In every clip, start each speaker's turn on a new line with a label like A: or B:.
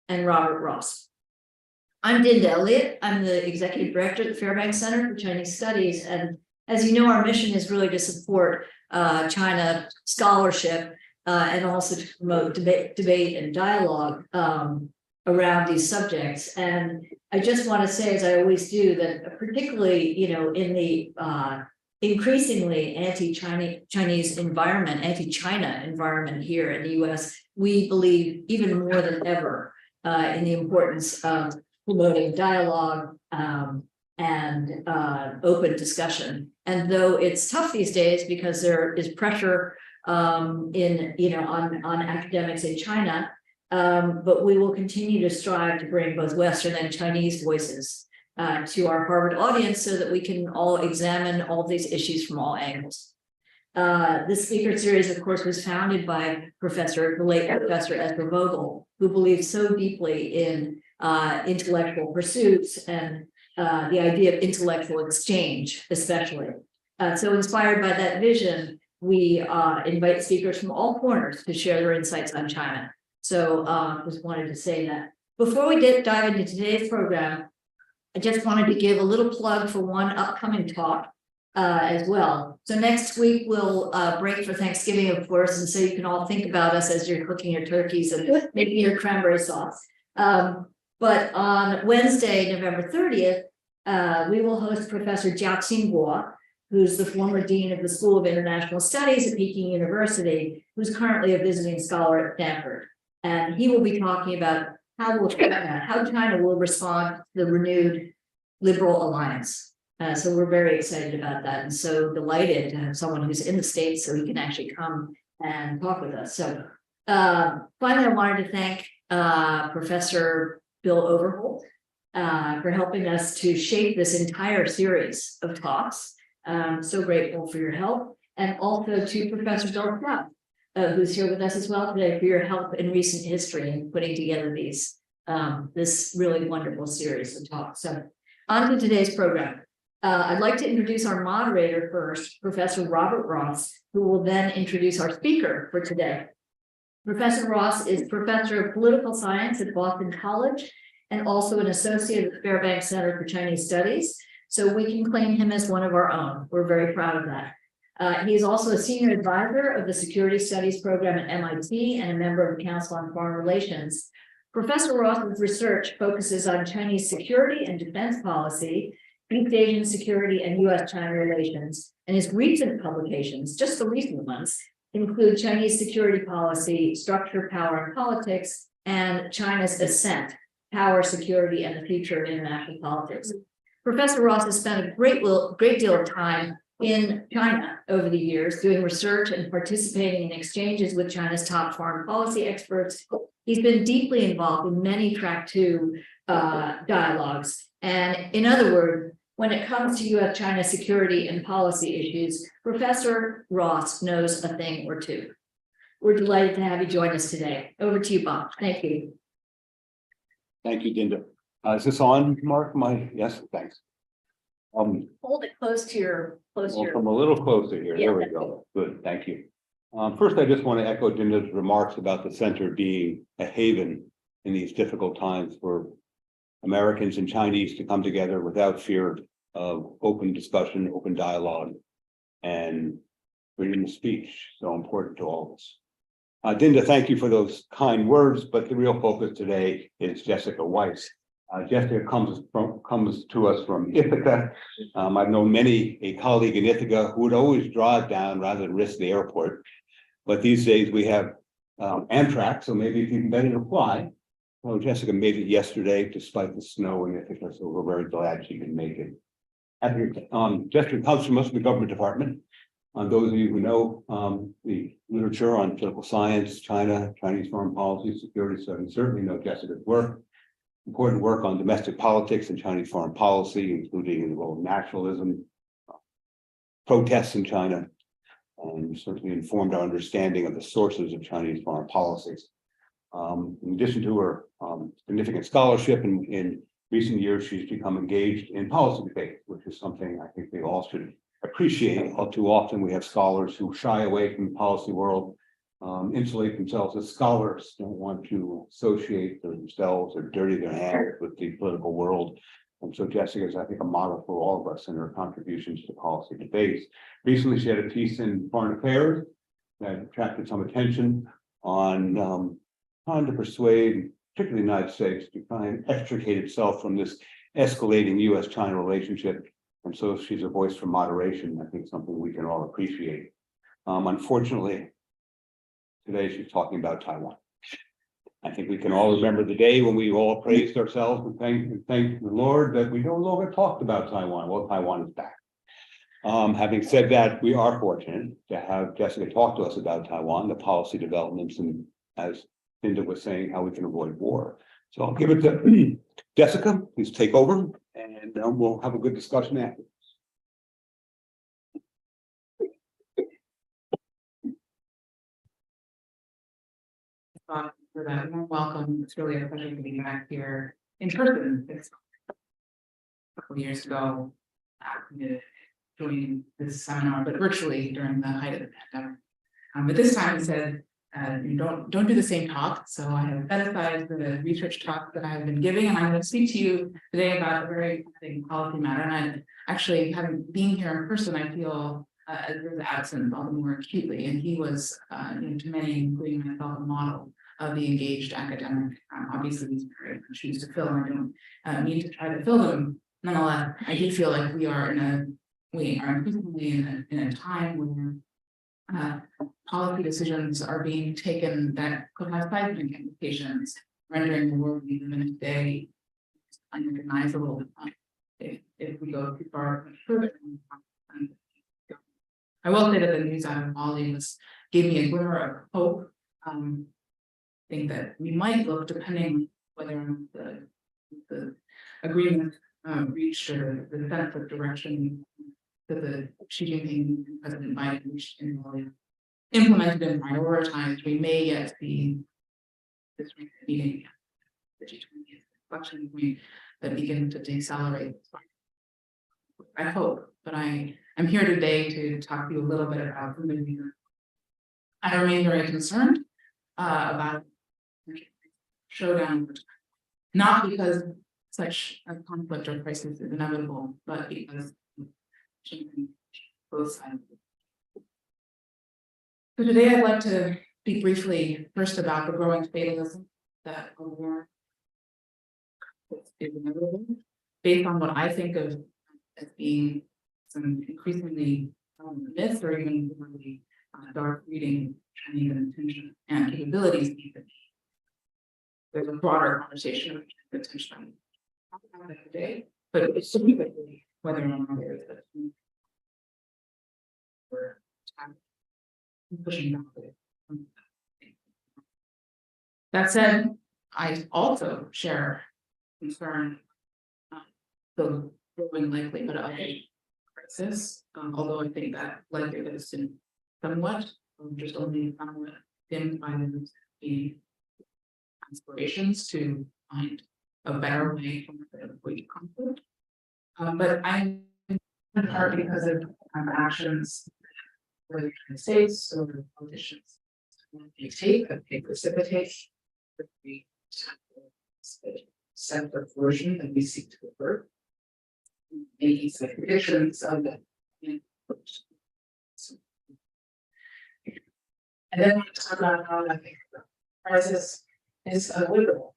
A: and Robert Ross. I'm Dinda Elliott. I'm the Executive Director at the Fairbanks Center for Chinese Studies. And as you know, our mission is really to support China scholarship and also to promote debate and dialogue around these subjects. And I just want to say, as I always do, that particularly, in the increasingly anti-Chinese environment, anti-China environment here in the US, we believe even more than ever in the importance of promoting dialogue and open discussion. And though it's tough these days because there is pressure on academics in China, but we will continue to strive to bring both Western and Chinese voices to our Harvard audience so that we can all examine all of these issues from all angles. This speaker series, of course, was founded by the late Professor Ezra Vogel, who believed so deeply in intellectual pursuits and the idea of intellectual exchange, especially. So inspired by that vision, we invite speakers from all corners to share their insights on China. So just wanted to say that. Before we dive into today's program, I just wanted to give a little plug for one upcoming talk as well. So next week we'll break for Thanksgiving, of course, and so you can all think about us as you're cooking your turkeys and making your cranberry sauce. But on Wednesday, November 30th, we will host Professor Jiao Qingguo, who's the former dean of the School of International Studies at Peking University, who's currently a visiting scholar at Stanford. And he will be talking about how China will respond to the renewed liberal alliance. So we're very excited about that, and so delighted to have someone who's in the States so he can actually come and talk with us. So finally, I wanted to thank Professor Bill Overholt for helping us to shape this entire series of talks. So grateful for your help, and also to Professor Bill Kraft, who's here with us as well today, for your help in recent history in putting together these this really wonderful series of talks. So on to today's program. I'd like to introduce our moderator first, Professor Robert Ross, who will then introduce our speaker for today. Professor Ross is Professor of Political Science at Boston College and also an associate at the Fairbanks Center for Chinese Studies. So we can claim him as one of our own. We're very proud of that. He is also a senior advisor of the Security Studies program at MIT and a member of the Council on Foreign Relations. Professor Ross's research focuses on Chinese security and defense policy, East Asian security, and US-China relations. And his recent publications, just the recent ones, include Chinese security policy, structure, power, and politics, and China's ascent, power, security, and the future of international politics. Professor Ross has spent a great deal of time in China over the years, doing research and participating in exchanges with China's top foreign policy experts. He's been deeply involved in many track 2 dialogues. And in other words, when it comes to US-China security and policy issues, Professor Ross knows a thing or two. We're delighted to have you join us today. Over to you, Bob. Thank you.
B: Thank you, Dinda. Is this on, Mark? Yes, thanks.
A: Hold it close to your.
B: Come a little closer here.
A: Yeah,
B: there we go. Good, thank you. First, I just want to echo Dinda's remarks about the center being a haven in these difficult times for Americans and Chinese to come together without fear of open discussion, open dialogue, and freedom of speech, so important to all of us. Dinda, thank you for those kind words, but the real focus today is Jessica Weiss. Jessica comes to us from Ithaca. I've known a colleague in Ithaca who would always drive down rather than risk the airport. But these days we have Amtrak, so maybe it's even better to fly. Well, Jessica made it yesterday despite the snow in Ithaca, so we're very glad she can make it. Jessica comes from us in the government department. Those of you who know the literature on political science, China, Chinese foreign policy, security studies, certainly know Jessica's work. Important work on domestic politics and Chinese foreign policy, including the role of nationalism, protests in China, and certainly informed our understanding of the sources of Chinese foreign policies. In addition to her significant scholarship in recent years, she's become engaged in policy debate, which is something I think we all should appreciate. All too often we have scholars who shy away from the policy world. insulate themselves as scholars, don't want to associate themselves or dirty their hands with the political world. And so Jessica is, I think, a model for all of us in her contributions to policy debates. Recently, she had a piece in Foreign Affairs that attracted some attention on trying to persuade, particularly the United States, to try and extricate itself from this escalating US-China relationship. And so she's a voice for moderation, I think something we can all appreciate. Unfortunately, today she's talking about Taiwan. I think we can all remember the day when we all praised ourselves and thanked the Lord that we no longer talked about Taiwan. Well, Taiwan is back. Having said that, we are fortunate to have Jessica talk to us about Taiwan, the policy developments, and as Linda was saying, how we can avoid war. So I'll give it to Jessica. Please take over, and we'll have a good discussion after.
C: For that warm welcome. It's really a pleasure to be back here in person. It's a couple of years ago, joining this seminar, but virtually during the height of the pandemic. But this time he said, don't do the same talk. So I have set aside the research talk that I've been giving, and I'm going to speak to you today about a very big policy matter. And I actually, having been here in person, I feel the absence all the more acutely. And he was, to many, including myself, a model of the engaged academic. Obviously, these are shoes to fill, and I don't need to try to fill them. Nonetheless, I do feel like we are increasingly in a time where policy decisions are being taken that could have seismic implications, rendering the world we live in today unrecognizable if we go too far further. I will say that the news out of Mali gave me a glimmer of hope. I think that we might look, depending whether the agreement reached or the sense of direction that the Xi Jinping and President Biden reached in Mali, implemented and prioritized, we may yet see this meeting, the G20 inflection point that begin to decelerate. I hope, but I'm here today to talk to you a little bit about who we are. I remain very concerned about showdown, not because such a conflict or crisis is inevitable, but because both sides. So today I'd like to speak briefly first about the growing fatalism that a war is inevitable, based on what I think of as being some increasingly myths or even really dark reading Chinese intention and capabilities. There's a broader conversation of intention about that today, but it's specifically whether or not there is a we're pushing back with. That said, I also share concern the growing likelihood of a crisis, although I think that likelihood is somewhat, just only somewhat dimmed by the aspirations to find a better way to avoid conflict. But I'm in part because of actions, whether United States or politicians, they precipitate the set of version that we seek to avert, making some predictions of the. And then we talk about how I think the crisis is avoidable.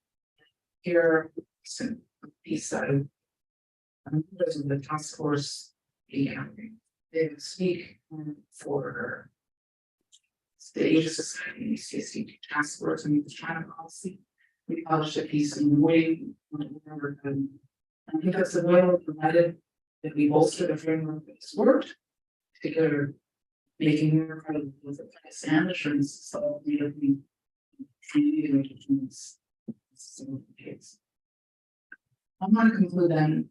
C: Here, some piece of the task force began. They speak for the Asia Society, CSD task force, and the China policy. We published a piece in the way, and I think that's the way we provided that we bolster the framework that's worked, particularly making more credible with the stand assurance of the case. I'm going to conclude then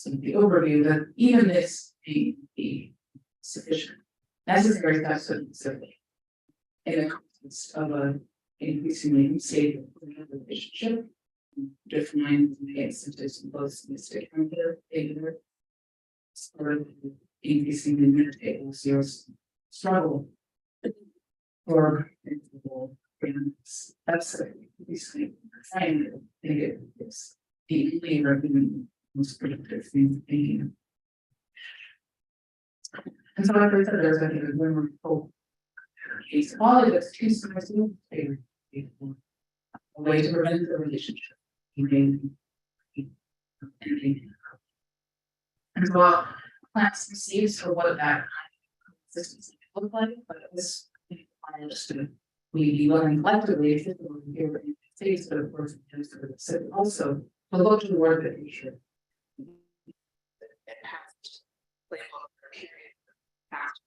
C: the overview that even this may be sufficient, necessary steps simply in the context of an increasingly unstable relationship, defined incentives in both stakeholder behavior, or increasingly mid-table serious struggle or that's basically I think it's deeply recommended most predictive thinking. And so like I said, there's a when we're case quality that's too sensitive, a way to prevent the relationship. And so plants receives for what that consistency look like, but this requires to we learn collectively here in the United States, but of course also to look toward the future. Past label or period past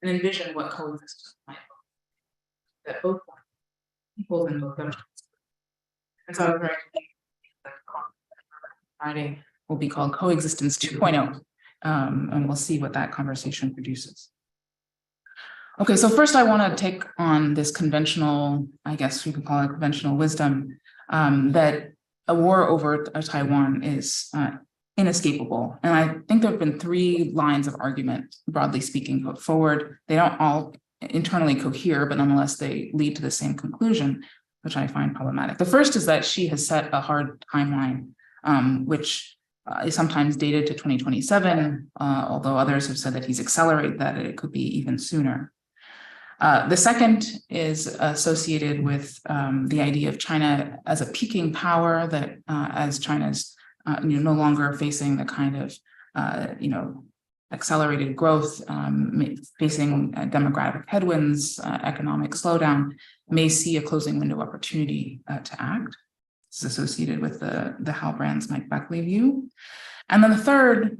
C: and envision what coexistence might look like. That both equal in both countries. And so I'm very Friday will be called Coexistence 2.0. And we'll see what that conversation produces. Okay, so first I want to take on this conventional, I guess we could call it conventional wisdom, that a war over Taiwan is inescapable. And I think there have been 3 lines of argument, broadly speaking, put forward. They don't all internally cohere, but nonetheless, they lead to the same conclusion, which I find problematic. The first is that she has set a hard timeline, which is sometimes dated to 2027, although others have said that he's accelerated that it could be even sooner. The second is associated with the idea of China as a peaking power, that as China's no longer facing the kind of accelerated growth, facing demographic headwinds, economic slowdown, may see a closing window opportunity to act. It's associated with the Halbrand's Mike Buckley view. And then the third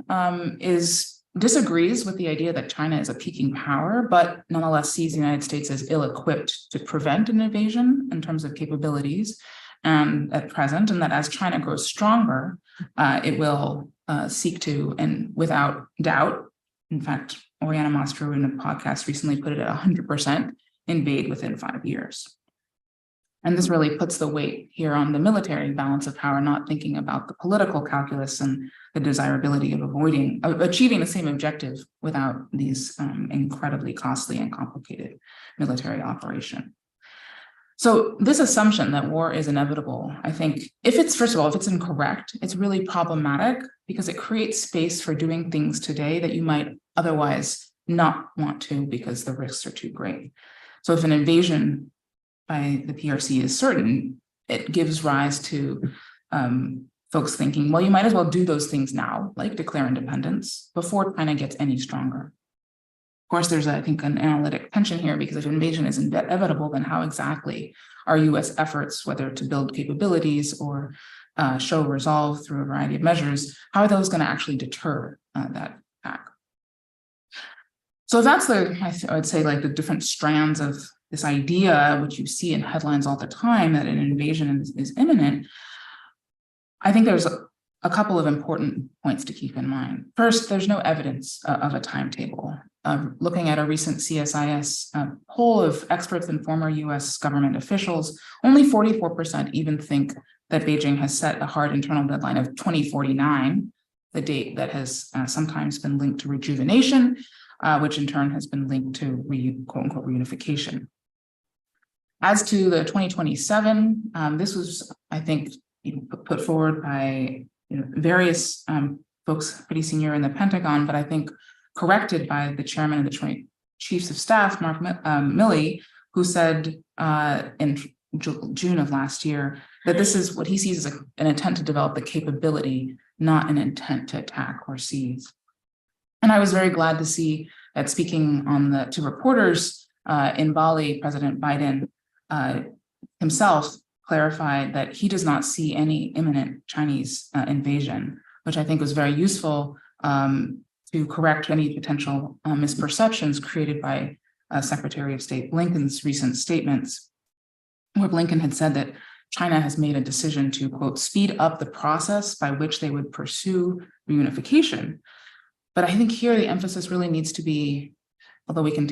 C: disagrees with the idea that China is a peaking power, but nonetheless sees the United States as ill-equipped to prevent an invasion in terms of capabilities and at present, and that as China grows stronger, it will seek to, and without doubt, in fact, Oriana Mastro in a podcast recently put it at 100%, invade within 5 years. And this really puts the weight here on the military balance of power, not thinking about the political calculus and the desirability of achieving the same objective without these incredibly costly and complicated military operation. So this assumption that war is inevitable, I think, if it's incorrect, it's really problematic because it creates space for doing things today that you might otherwise not want to because the risks are too great. So if an invasion by the PRC is certain, it gives rise to folks thinking, well, you might as well do those things now, like declare independence, before China gets any stronger. Of course, there's, I think, an analytic tension here, because if invasion is inevitable, then how exactly are US efforts, whether to build capabilities or show resolve through a variety of measures, how are those going to actually deter that attack? So that's I would say, like the different strands of this idea, which you see in headlines all the time, that an invasion is imminent. I think there's a couple of important points to keep in mind. First, there's no evidence of a timetable. Looking at a recent CSIS poll of experts and former US government officials, only 44% even think that Beijing has set a hard internal deadline of 2049, the date that has sometimes been linked to rejuvenation, which in turn has been linked to quote unquote reunification. As to the 2027, this was, I think, put forward by various folks pretty senior in the Pentagon, but I think corrected by the chairman of the Joint Chiefs of Staff, Mark Milley, who said in June of last year that this is what he sees as an intent to develop the capability, not an intent to attack or seize. And I was very glad to see that speaking to reporters in Bali, President Biden himself clarified that he does not see any imminent Chinese invasion, which I think was very useful to correct any potential misperceptions created by Secretary of State Blinken's recent statements, where Blinken had said that China has made a decision to, quote, speed up the process by which they would pursue reunification. But I think here the emphasis really needs to be, although you can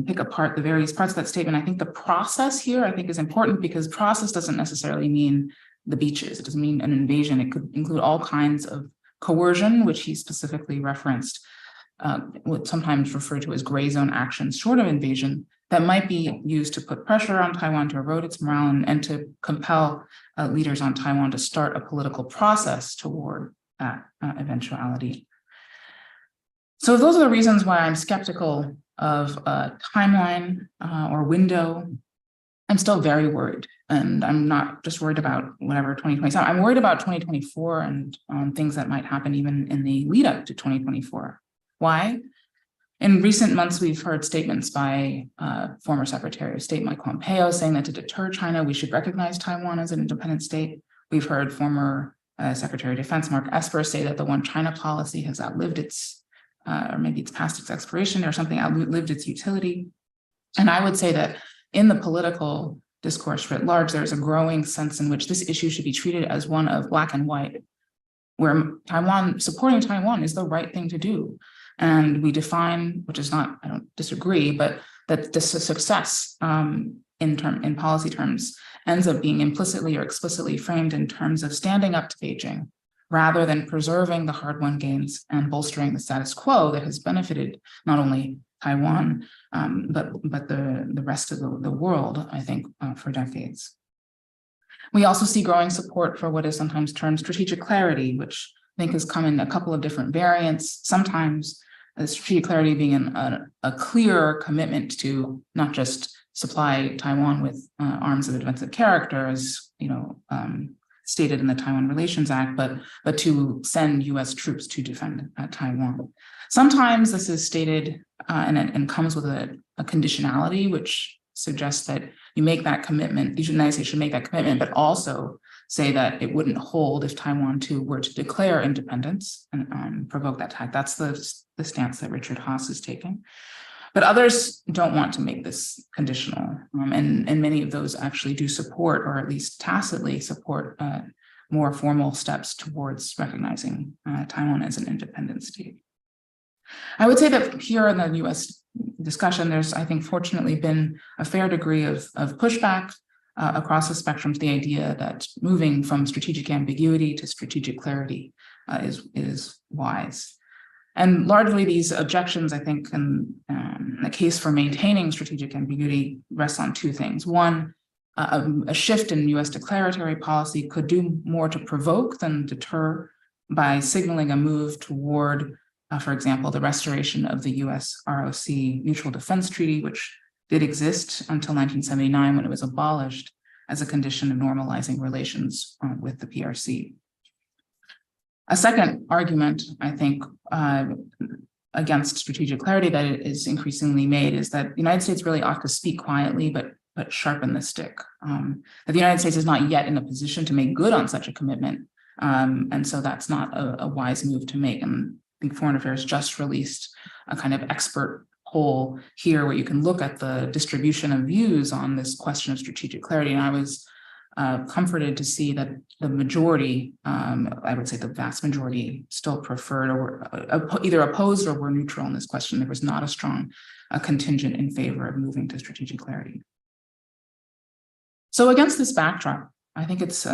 C: pick apart the various parts of that statement, I think the process here, I think, is important, because process doesn't necessarily mean the beaches. It doesn't mean an invasion. It could include all kinds of coercion, which he specifically referenced, what's sometimes referred to as gray zone actions short of invasion that might be used to put pressure on Taiwan to erode its morale and to compel leaders on Taiwan to start a political process toward that eventuality. So those are the reasons why I'm skeptical of a timeline or window. I'm still very worried, and I'm not just worried about whatever 2027. I'm worried about 2024 and things that might happen even in the lead up to 2024. Why? In recent months, we've heard statements by former Secretary of State Mike Pompeo saying that to deter China, we should recognize Taiwan as an independent state. We've heard former Secretary of Defense Mark Esper say that the one China policy has outlived its, or maybe it's past its expiration or something, outlived its utility. And I would say that in the political discourse writ large, there's a growing sense in which this issue should be treated as one of black and white, where supporting Taiwan is the right thing to do. And we define, which is not, I don't disagree, but that this success in policy terms ends up being implicitly or explicitly framed in terms of standing up to Beijing, rather than preserving the hard-won gains and bolstering the status quo that has benefited not only Taiwan, but the rest of the world, I think, for decades. We also see growing support for what is sometimes termed strategic clarity, which I think has come in a couple of different variants. Sometimes strategic clarity being a clear commitment to not just supply Taiwan with arms of defensive character, as stated in the Taiwan Relations Act, but to send U.S. troops to defend Taiwan. Sometimes this is stated and comes with a conditionality, which suggests that you make that commitment, the United States should make that commitment, but also say that it wouldn't hold if Taiwan too were to declare independence and provoke that attack. That's the stance that Richard Haass is taking. But others don't want to make this conditional, and many of those actually do support, or at least tacitly support, more formal steps towards recognizing Taiwan as an independent state. I would say that here in the U.S. discussion, there's, I think, fortunately been a fair degree of pushback across the spectrum to the idea that moving from strategic ambiguity to strategic clarity is wise. And largely these objections, I think, in the case for maintaining strategic ambiguity rests on two things. One, a shift in U.S. declaratory policy could do more to provoke than deter by signaling a move toward, for example, the restoration of the U.S. ROC Mutual Defense Treaty, which did exist until 1979 when it was abolished as a condition of normalizing relations with the PRC. A second argument, I think, against strategic clarity that is increasingly made is that the United States really ought to speak quietly, but sharpen the stick. That the United States is not yet in a position to make good on such a commitment, and so that's not a wise move to make. And I think Foreign Affairs just released a kind of expert poll here where you can look at the distribution of views on this question of strategic clarity. And I was comforted to see that the majority, I would say the vast majority, still preferred or were either opposed or were neutral on this question. There was not a strong contingent in favor of moving to strategic clarity. So against this backdrop, I think it's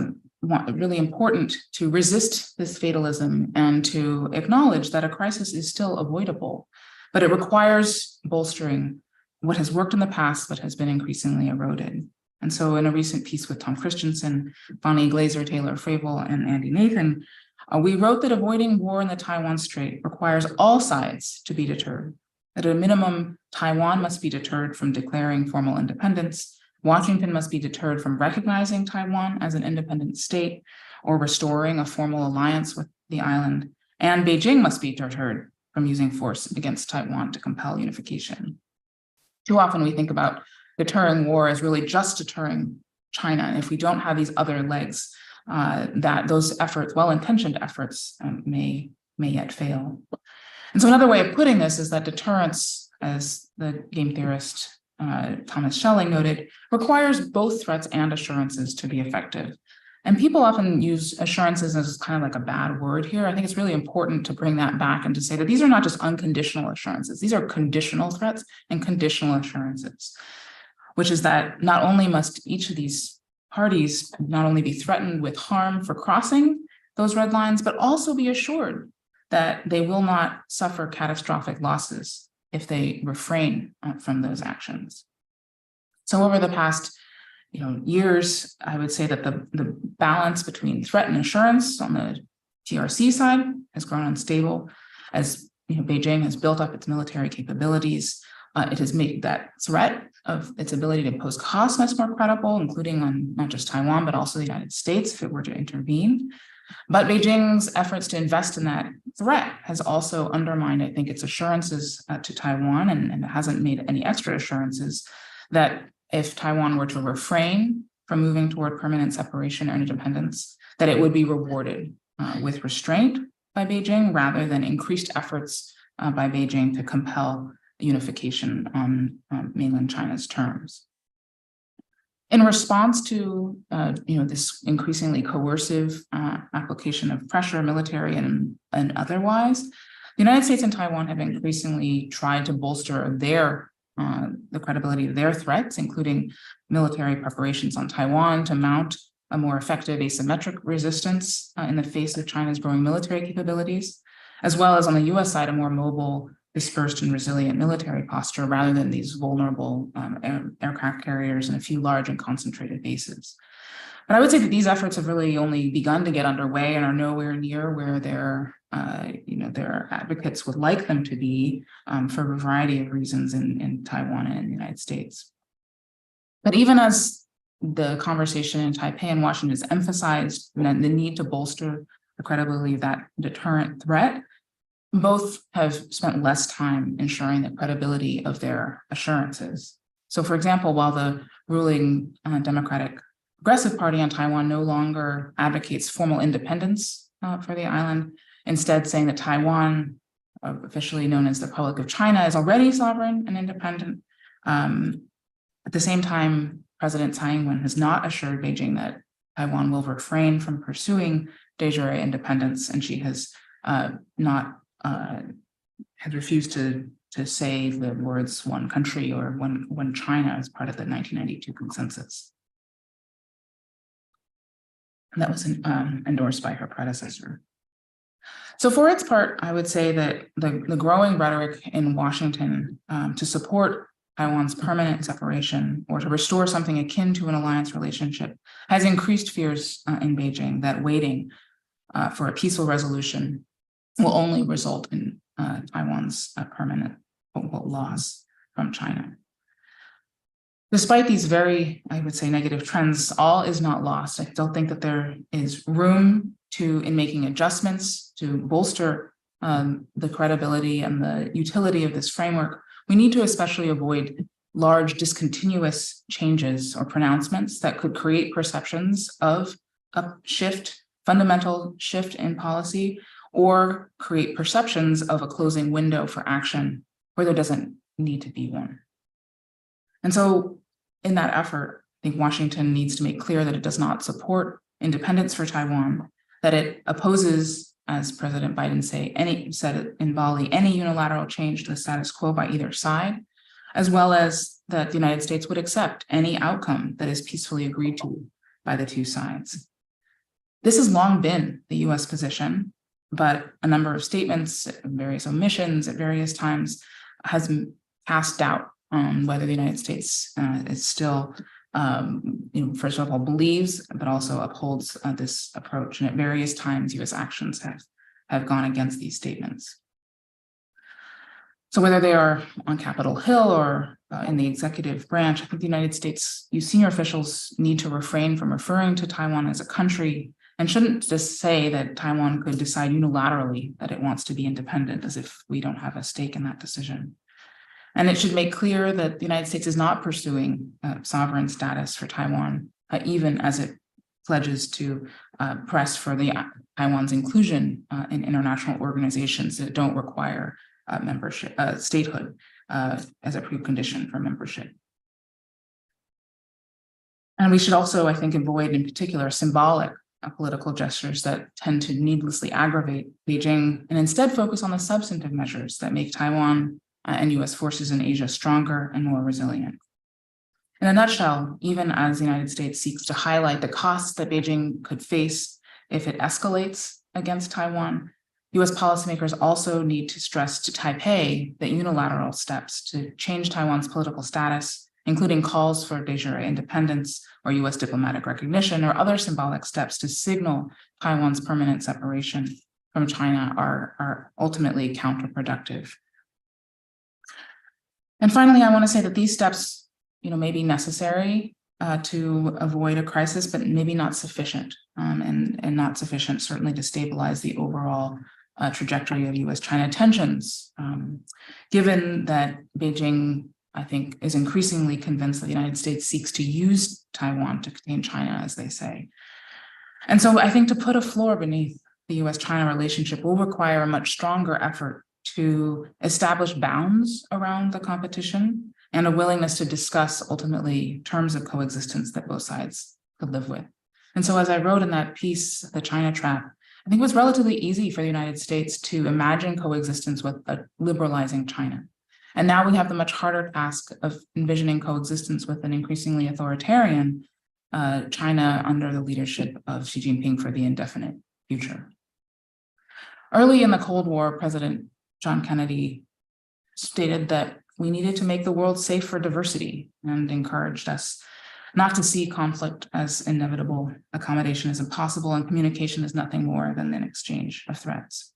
C: really important to resist this fatalism and to acknowledge that a crisis is still avoidable, but it requires bolstering what has worked in the past but has been increasingly eroded. And so in a recent piece with Tom Christensen, Bonnie Glaser, Taylor Fravel, and Andy Nathan, we wrote that avoiding war in the Taiwan Strait requires all sides to be deterred. At a minimum, Taiwan must be deterred from declaring formal independence. Washington must be deterred from recognizing Taiwan as an independent state or restoring a formal alliance with the island. And Beijing must be deterred from using force against Taiwan to compel unification. Too often we think about deterring war as really just deterring China. And if we don't have these other legs, that those efforts, well-intentioned efforts, may yet fail. And so another way of putting this is that deterrence, as the game theorist Thomas Schelling noted, requires both threats and assurances to be effective. And people often use assurances as kind of like a bad word here. I think it's really important to bring that back and to say that these are not just unconditional assurances. These are conditional threats and conditional assurances, which is that not only must each of these parties not only be threatened with harm for crossing those red lines, but also be assured that they will not suffer catastrophic losses if they refrain from those actions. So over the past years, I would say that the balance between threat and assurance on the TRC side has grown unstable as Beijing has built up its military capabilities. It has made that threat of its ability to pose costs much more credible, including on not just Taiwan, but also the United States if it were to intervene. But Beijing's efforts to invest in that threat has also undermined, I think, its assurances to Taiwan, and it hasn't made any extra assurances that if Taiwan were to refrain from moving toward permanent separation or independence, that it would be rewarded with restraint by Beijing rather than increased efforts by Beijing to compel unification on mainland China's terms. In response to this increasingly coercive application of pressure, military and otherwise, the United States and Taiwan have increasingly tried to bolster the credibility of their threats, including military preparations on Taiwan to mount a more effective asymmetric resistance in the face of China's growing military capabilities, as well as on the US side, a more mobile, dispersed and resilient military posture rather than these vulnerable aircraft carriers and a few large and concentrated bases. But I would say that these efforts have really only begun to get underway and are nowhere near where their advocates would like them to be for a variety of reasons in Taiwan and in the United States. But even as the conversation in Taipei and Washington has emphasized the need to bolster the credibility of that deterrent threat, both have spent less time ensuring the credibility of their assurances. So, for example, while the ruling Democratic Progressive Party on Taiwan no longer advocates formal independence for the island, instead saying that Taiwan, officially known as the Republic of China, is already sovereign and independent. At the same time, President Tsai Ing-wen has not assured Beijing that Taiwan will refrain from pursuing de jure independence, and she has has refused to say the words "one country" or "one China" as part of the 1992 consensus. And that was endorsed by her predecessor. So for its part, I would say that the growing rhetoric in Washington to support Taiwan's permanent separation or to restore something akin to an alliance relationship has increased fears in Beijing that waiting for a peaceful resolution will only result in Taiwan's permanent loss from China. Despite these very, I would say, negative trends, all is not lost. I still think that there is room in making adjustments to bolster the credibility and the utility of this framework. We need to especially avoid large discontinuous changes or pronouncements that could create perceptions of a fundamental shift in policy, or create perceptions of a closing window for action where there doesn't need to be one. And so in that effort, I think Washington needs to make clear that it does not support independence for Taiwan, that it opposes, as President Biden said in Bali, any unilateral change to the status quo by either side, as well as that the United States would accept any outcome that is peacefully agreed to by the two sides. This has long been the US position, but a number of statements, various omissions at various times has cast doubt on whether the United States is still, first of all, believes, but also upholds this approach. And at various times, US actions have gone against these statements. So whether they are on Capitol Hill or in the executive branch, I think the United States senior officials need to refrain from referring to Taiwan as a country and shouldn't just say that Taiwan could decide unilaterally that it wants to be independent, as if we don't have a stake in that decision. And it should make clear that the United States is not pursuing sovereign status for Taiwan, even as it pledges to press for Taiwan's inclusion in international organizations that don't require membership, statehood as a precondition for membership. And we should also, I think, avoid in particular symbolic political gestures that tend to needlessly aggravate Beijing and instead focus on the substantive measures that make Taiwan and US forces in Asia stronger and more resilient. In a nutshell, even as the United States seeks to highlight the costs that Beijing could face if it escalates against Taiwan, US policymakers also need to stress to Taipei that unilateral steps to change Taiwan's political status, including calls for de jure independence or US diplomatic recognition or other symbolic steps to signal Taiwan's permanent separation from China, are ultimately counterproductive. And finally, I want to say that these steps, may be necessary to avoid a crisis, but maybe not sufficient, and not sufficient certainly to stabilize the overall trajectory of US-China tensions, given that Beijing, I think, is increasingly convinced that the United States seeks to use Taiwan to contain China, as they say. And so I think to put a floor beneath the US-China relationship will require a much stronger effort to establish bounds around the competition and a willingness to discuss ultimately terms of coexistence that both sides could live with. And so as I wrote in that piece, The China Trap, I think it was relatively easy for the United States to imagine coexistence with a liberalizing China. And now we have the much harder task of envisioning coexistence with an increasingly authoritarian China under the leadership of Xi Jinping for the indefinite future. Early in the Cold War, President John Kennedy stated that we needed to make the world safe for diversity and encouraged us not to see conflict as inevitable, accommodation is impossible, and communication is nothing more than an exchange of threats.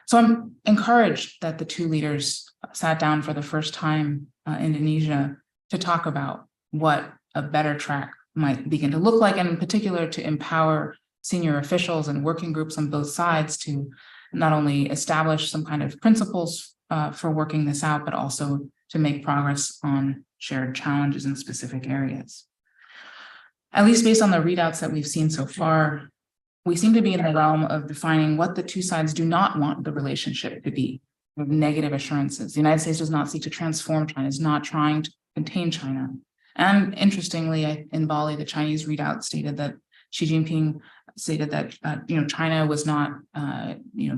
C: So I'm encouraged that the two leaders sat down for the first time in Indonesia to talk about what a better track might begin to look like, and in particular to empower senior officials and working groups on both sides to not only establish some kind of principles for working this out, but also to make progress on shared challenges in specific areas. At least based on the readouts that we've seen so far, we seem to be in the realm of defining what the two sides do not want the relationship to be, with negative assurances. The United States does not seek to transform China, is not trying to contain China. And interestingly, in Bali, the Chinese readout stated that Xi Jinping stated that China was not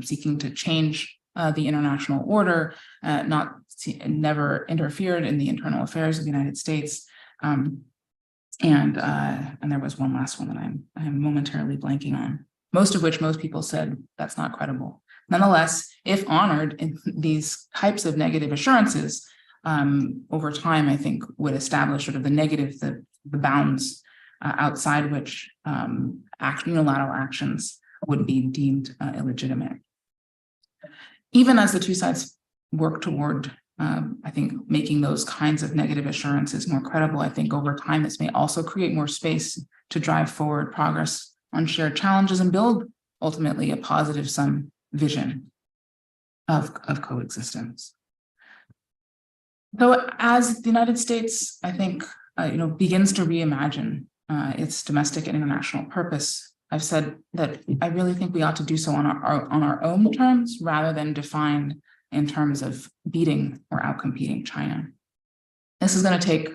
C: seeking to change the international order, never interfered in the internal affairs of the United States. And there was one last one that I'm momentarily blanking on, most of which most people said that's not credible. Nonetheless, if honored in these types of negative assurances, over time, I think would establish sort of the bounds outside which unilateral actions would be deemed illegitimate. Even as the two sides work toward, I think, making those kinds of negative assurances more credible, I think over time this may also create more space to drive forward progress on shared challenges and build ultimately a positive sum vision of coexistence. So as the United States, I think, begins to reimagine its domestic and international purpose, I've said that I really think we ought to do so on our own terms rather than defined in terms of beating or outcompeting China. This is going to take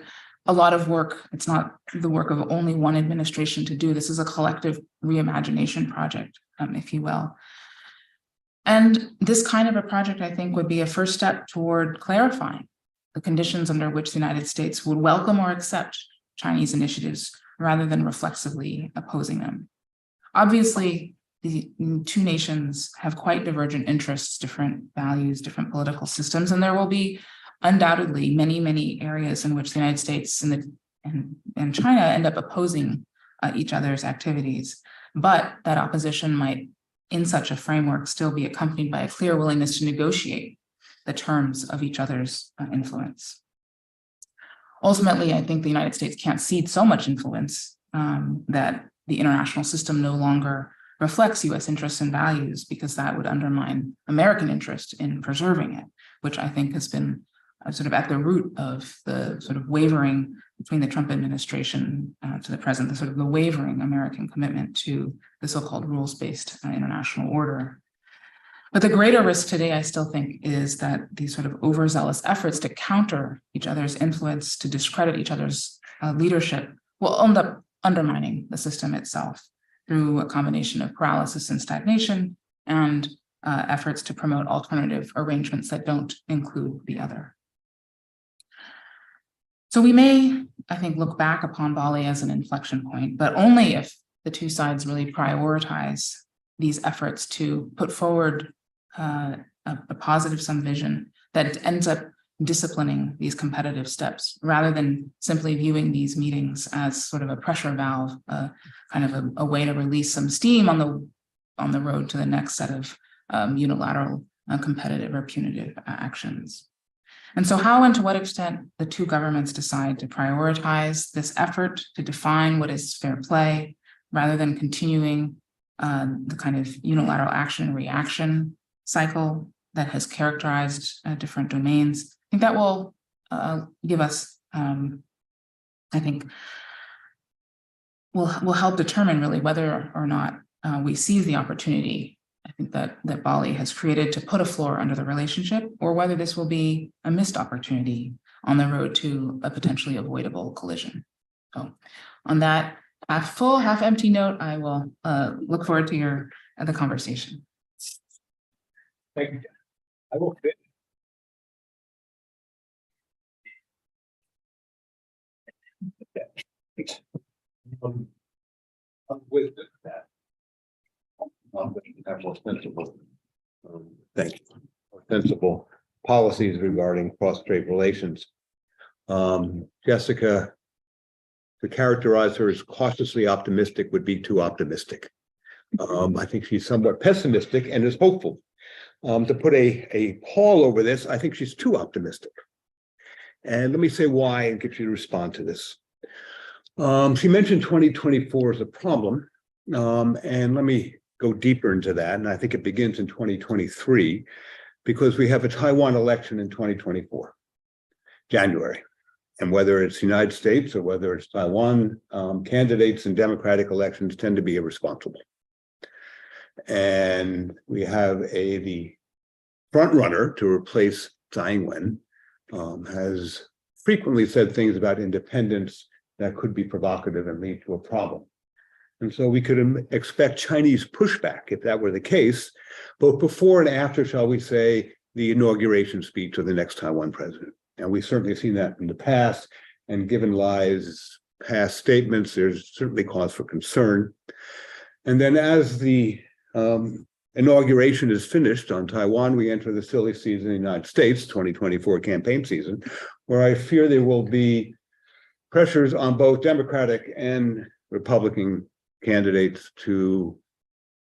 C: a lot of work. It's not the work of only one administration to do. This is a collective reimagination project, if you will. And this kind of a project, I think, would be a first step toward clarifying the conditions under which the United States would welcome or accept Chinese initiatives rather than reflexively opposing them. Obviously, the two nations have quite divergent interests, different values, different political systems, and there will be undoubtedly many, many areas in which the United States and China end up opposing each other's activities. But that opposition might, in such a framework, still be accompanied by a clear willingness to negotiate the terms of each other's influence. Ultimately, I think the United States can't cede so much influence that the international system no longer reflects US interests and values, because that would undermine American interest in preserving it, which I think has been sort of at the root of the sort of wavering between the Trump administration to the present, the wavering American commitment to the so-called rules-based international order. But the greater risk today, I still think, is that these sort of overzealous efforts to counter each other's influence, to discredit each other's leadership, will end up undermining the system itself through a combination of paralysis and stagnation and efforts to promote alternative arrangements that don't include the other. So we may, I think, look back upon Bali as an inflection point, but only if the two sides really prioritize these efforts to put forward a positive sum vision that ends up disciplining these competitive steps rather than simply viewing these meetings as sort of a pressure valve, kind of a way to release some steam on the road to the next set of unilateral competitive or punitive actions. And so how and to what extent the two governments decide to prioritize this effort to define what is fair play rather than continuing the kind of unilateral action and reaction cycle that has characterized different domains. I think that will give us, I think, will help determine really whether or not we seize the opportunity, I think, that Bali has created to put a floor under the relationship, or whether this will be a missed opportunity on the road to a potentially avoidable collision. So on that half full, half empty note, I will look forward to the conversation.
B: Thank you. I will fit. With that, have more sensible, thank you, more sensible policies regarding cross-strait relations. Jessica, to characterize her as cautiously optimistic would be too optimistic. I think she's somewhat pessimistic and is hopeful. To put a pall over this, I think she's too optimistic. And let me say why and get you to respond to this. She mentioned 2024 as a problem, and let me go deeper into that. And I think it begins in 2023, because we have a Taiwan election in 2024, January. And whether it's the United States or whether it's Taiwan, candidates in democratic elections tend to be irresponsible. And we have the front runner to replace Tsai Ing-wen has frequently said things about independence that could be provocative and lead to a problem. And so we could expect Chinese pushback if that were the case, both before and after, shall we say, the inauguration speech of the next Taiwan president. And we've certainly seen that in the past, and given Lai's past statements, there's certainly cause for concern. And then as the inauguration is finished on Taiwan, we enter the silly season in the United States, 2024 campaign season, where I fear there will be pressures on both Democratic and Republican candidates to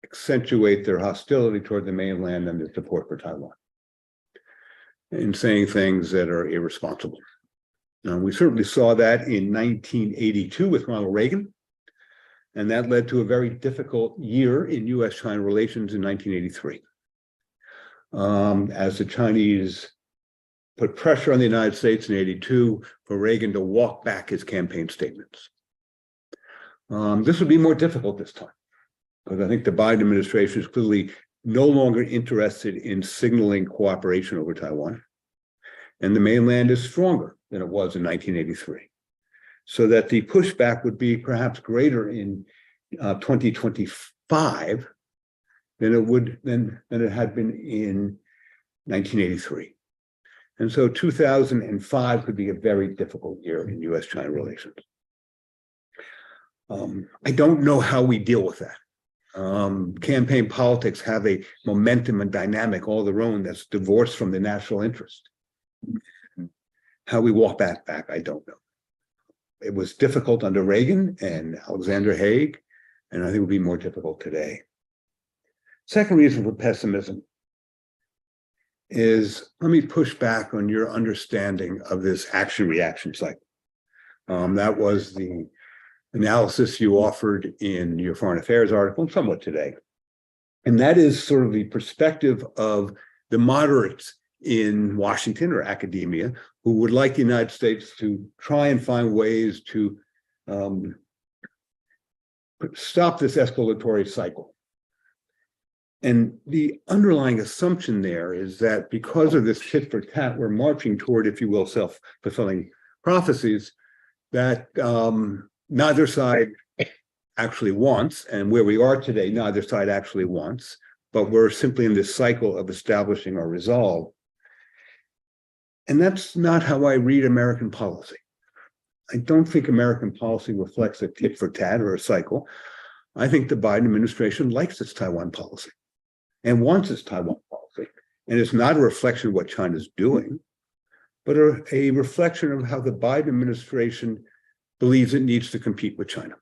B: accentuate their hostility toward the mainland and their support for Taiwan, in saying things that are irresponsible. Now, we certainly saw that in 1982 with Ronald Reagan, and that led to a very difficult year in U.S.-China relations in 1983. As the Chinese put pressure on the United States in 82 for Reagan to walk back his campaign statements. This would be more difficult this time, because I think the Biden administration is clearly no longer interested in signaling cooperation over Taiwan, and the mainland is stronger than it was in 1983. So that the pushback would be perhaps greater in 2025 than it had been in 1983. And so 2005 could be a very difficult year in U.S.-China relations. I don't know how we deal with that. Campaign politics have a momentum and dynamic all their own that's divorced from the national interest. How we walk back, I don't know. It was difficult under Reagan and Alexander Haig, and I think it would be more difficult today. Second reason for pessimism is, let me push back on your understanding of this action-reaction cycle. That was the analysis you offered in your foreign affairs article, somewhat today. And that is sort of the perspective of the moderates in Washington or academia who would like the United States to try and find ways to stop this escalatory cycle. And the underlying assumption there is that because of this tit for tat, we're marching toward, if you will, self-fulfilling prophecies that neither side actually wants, and where we are today, neither side actually wants, but we're simply in this cycle of establishing our resolve. And that's not how I read American policy. I don't think American policy reflects a tit for tat or a cycle. I think the Biden administration likes its Taiwan policy and wants its Taiwan policy. And it's not a reflection of what China's doing, but a reflection of how the Biden administration believes it needs to compete with China.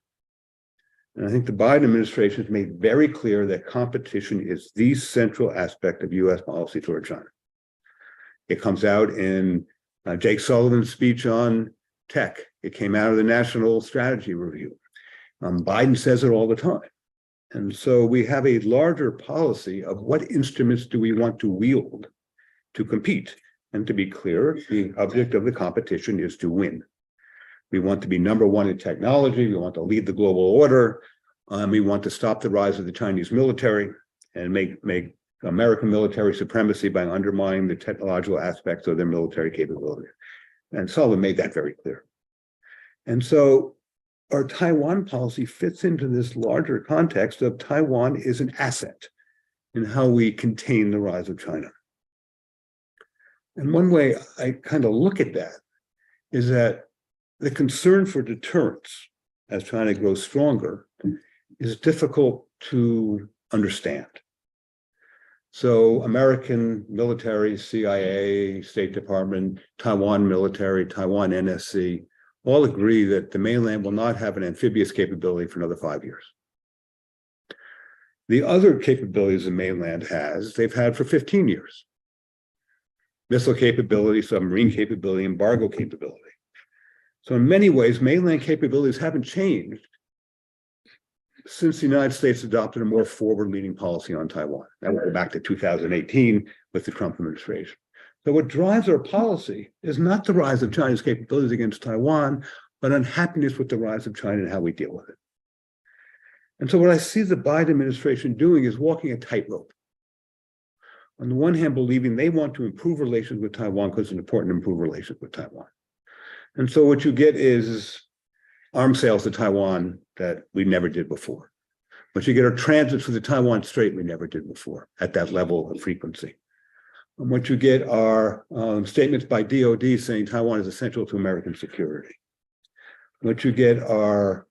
B: And I think the Biden administration has made very clear that competition is the central aspect of US policy toward China. It comes out in Jake Sullivan's speech on tech. It came out of the National Strategy Review. Biden says it all the time. And so we have a larger policy of what instruments do we want to wield to compete. And to be clear, the object of the competition is to win. We want to be number one in technology. We want to lead the global order. We want to stop the rise of the Chinese military and make American military supremacy by undermining the technological aspects of their military capability. And Sullivan made that very clear. And so our Taiwan policy fits into this larger context of Taiwan is an asset in how we contain the rise of China. And one way I kind of look at that is that the concern for deterrence as China grows stronger is difficult to understand. So American military, CIA, State Department, Taiwan military, Taiwan NSC, all agree that the mainland will not have an amphibious capability for another 5 years. The other capabilities the mainland has, they've had for 15 years. Missile capability, submarine capability, embargo capability. So in many ways, mainland capabilities haven't changed since the United States adopted a more forward-leaning policy on Taiwan. That would go back to 2018 with the Trump administration. So what drives our policy is not the rise of China's capabilities against Taiwan, but unhappiness with the rise of China and how we deal with it. And so what I see the Biden administration doing is walking a tightrope. On the one hand, believing they want to improve relations with Taiwan because it's important to improve relations with Taiwan. And so what you get is arms sales to Taiwan that we never did before. But you get our transits through the Taiwan Strait we never did before at that level of frequency. And what you get are statements by DOD saying Taiwan is essential to American security. What you get are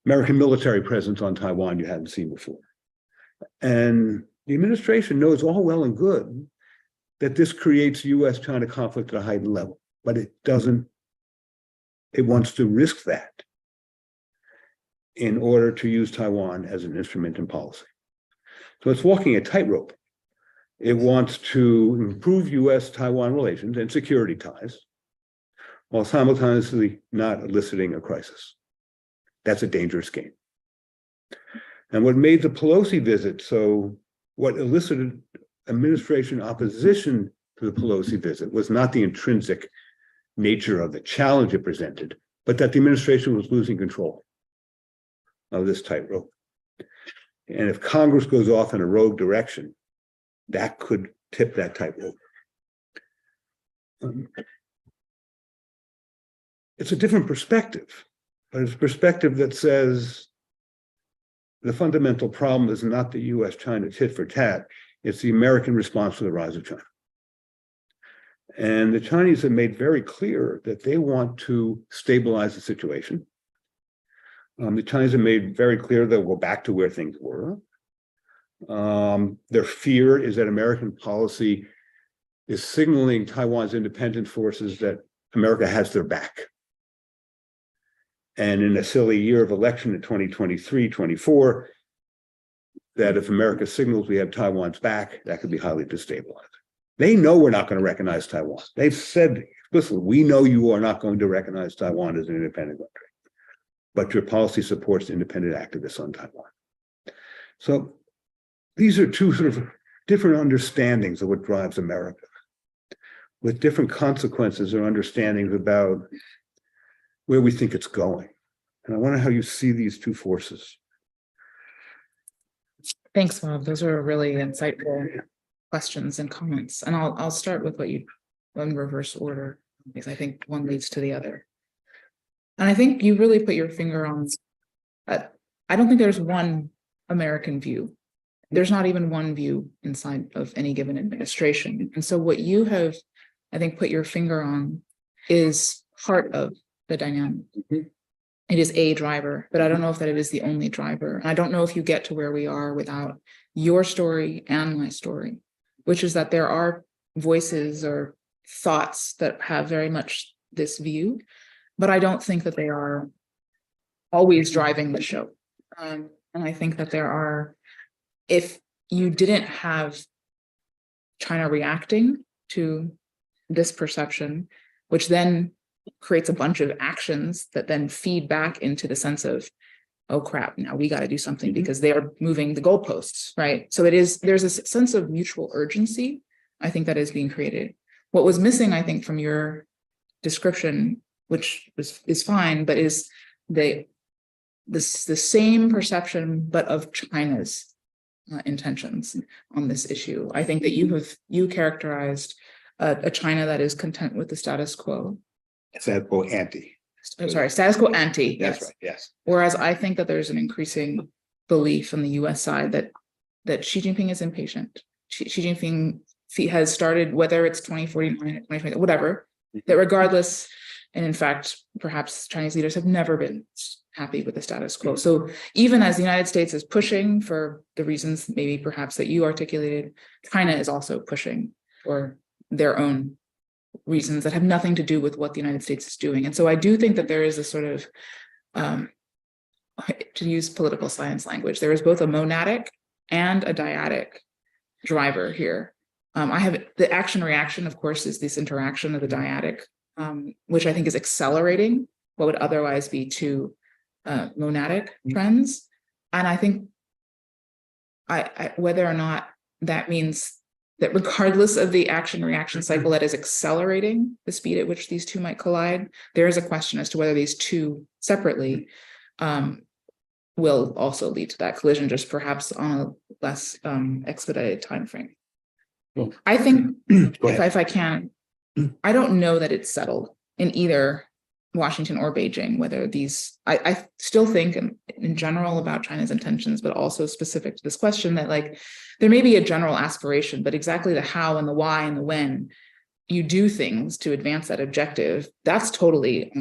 B: American military presence on Taiwan you hadn't seen before. And the administration knows all well and good that this creates US-China conflict at a heightened level, but it doesn't, it wants to risk that in order to use Taiwan as an instrument in policy. So it's walking a tightrope. It wants to improve US-Taiwan relations and security ties while simultaneously not eliciting a crisis. That's a dangerous game. And what made the Pelosi visit, so what elicited administration opposition to the Pelosi visit was not the intrinsic nature of the challenge it presented, but that the administration was losing control of this tightrope. And if Congress goes off in a rogue direction, that could tip that tightrope. It's a different perspective, but it's a perspective that says the fundamental problem is not the US-China tit for tat, it's the American response to the rise of China. And the Chinese have made very clear that they want to stabilize the situation. The Chinese have made very clear they'll go back to where things were. Their fear is that American policy is signaling Taiwan's independent forces that America has their back. And in a silly year of election in 2023, 24, that if America signals we have Taiwan's back, that could be highly destabilizing. They know we're not going to recognize Taiwan. They've said explicitly, we know you are not going to recognize Taiwan as an independent country, but your policy supports independent activists on Taiwan. So these are two sort of different understandings of what drives America, with different consequences or understandings about where we think it's going. And I wonder how you see these two forces.
C: Thanks, Bob. Those are really insightful questions and comments. And I'll start with what you in reverse order, because I think one leads to the other. And I think you really put your finger on, I don't think there's one American view. There's not even one view inside of any given administration. And so what you have, I think, put your finger on is part of the dynamic. It is a driver, but I don't know if that it is the only driver. And I don't know if you get to where we are without your story and my story, which is that there are voices or thoughts that have very much this view, but I don't think that they are always driving the show. And I think that there are, if you didn't have China reacting to this perception, which then creates a bunch of actions that then feed back into the sense of, oh crap, now we got to do something because they are moving the goalposts, right? So there's a sense of mutual urgency, I think, that is being created. What was missing, I think, from your description, which is fine, but is the same perception, but of China's intentions on this issue. I think that you characterized a China that is content with the status quo.
B: Status quo ante.
C: I'm sorry, status quo ante.
B: That's
C: Yes.
B: right, yes.
C: Whereas I think that there's an increasing belief on the US side that Xi Jinping is impatient. Xi Jinping has started, whether it's 2049, 2020, whatever, that regardless, and in fact, perhaps Chinese leaders have never been happy with the status quo. So even as the United States is pushing for the reasons maybe perhaps that you articulated, China is also pushing for their own reasons that have nothing to do with what the United States is doing. And so I do think that there is a sort of, to use political science language, there is both a monadic and a dyadic driver here. I have the action reaction, of course, is this interaction of the dyadic, which I think is accelerating what would otherwise be two monadic trends. And I think whether or not that means that regardless of the action reaction cycle that is accelerating the speed at which these two might collide, there is a question as to whether these two separately will also lead to that collision, just perhaps on a less expedited time frame.
B: Cool.
C: I think,
B: Go ahead.
C: if I can, I don't know that it's settled in either Washington or Beijing, whether these, I still think in general about China's intentions, but also specific to this question that like, there may be a general aspiration, but exactly the how and the why and the when you do things to advance that objective, that's totally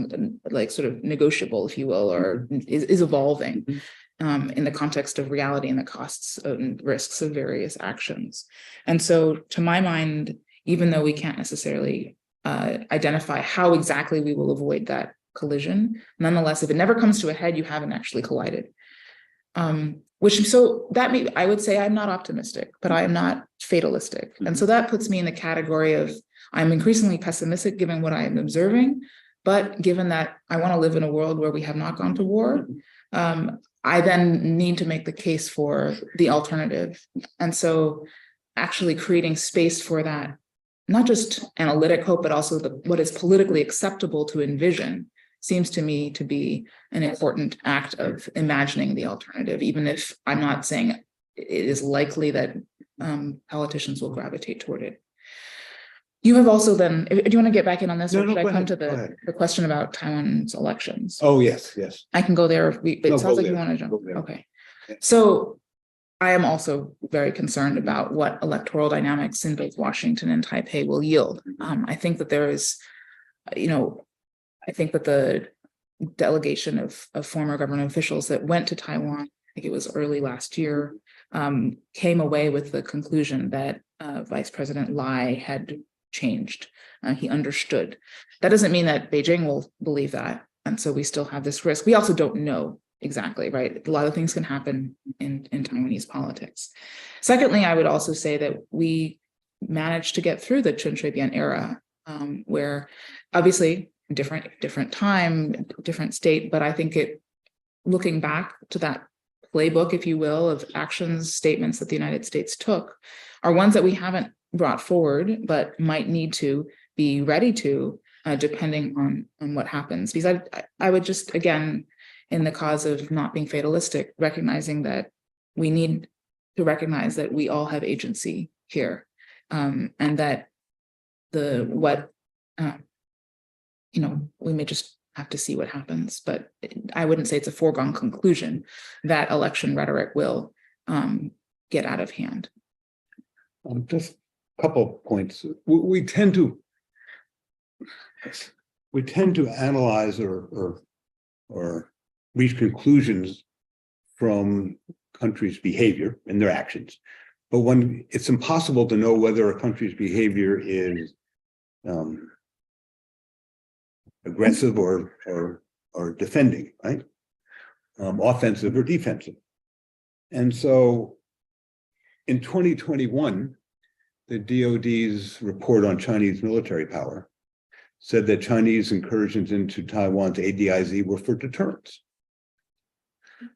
C: like sort of negotiable, if you will, or is evolving in the context of reality and the costs and risks of various actions. And so to my mind, even though we can't necessarily identify how exactly we will avoid that collision, nonetheless, if it never comes to a head, you haven't actually collided. I would say I'm not optimistic, but I am not fatalistic. And so that puts me in the category of I'm increasingly pessimistic given what I am observing, but given that I want to live in a world where we have not gone to war, I then need to make the case for the alternative. And so actually creating space for that, not just analytic hope, but also what is politically acceptable to envision, seems to me to be an important act of imagining the alternative, even if I'm not saying it is likely that politicians will gravitate toward it. You have also then, do you want to get back in on this? Or should I come to the question about Taiwan's elections?
B: Oh, yes.
C: I can go there. It sounds like you want to jump. Okay. So I am also very concerned about what electoral dynamics in both Washington and Taipei will yield. I think that there is, I think that the delegation of former government officials that went to Taiwan, I think it was early last year, came away with the conclusion that Vice President Lai had changed. He understood. That doesn't mean that Beijing will believe that. And so we still have this risk. We also don't know exactly, right? A lot of things can happen in Taiwanese politics. Secondly, I would also say that we managed to get through the Chen Shui-bian era, where obviously different time, different state, but I think looking back to that playbook, if you will, of actions, statements that the United States took are ones that we haven't brought forward, but might need to be ready to, depending on what happens. Because I would just, again, in the cause of not being fatalistic, recognizing that we need to recognize that we all have agency here, and that we may just have to see what happens. But I wouldn't say it's a foregone conclusion that election rhetoric will get out of hand.
B: Just a couple of points. We tend to analyze or reach conclusions from countries' behavior and their actions. But when it's impossible to know whether a country's behavior is aggressive or defending, right? Offensive or defensive. And so in 2021, the DoD's report on Chinese military power said that Chinese incursions into Taiwan's ADIZ were for deterrence,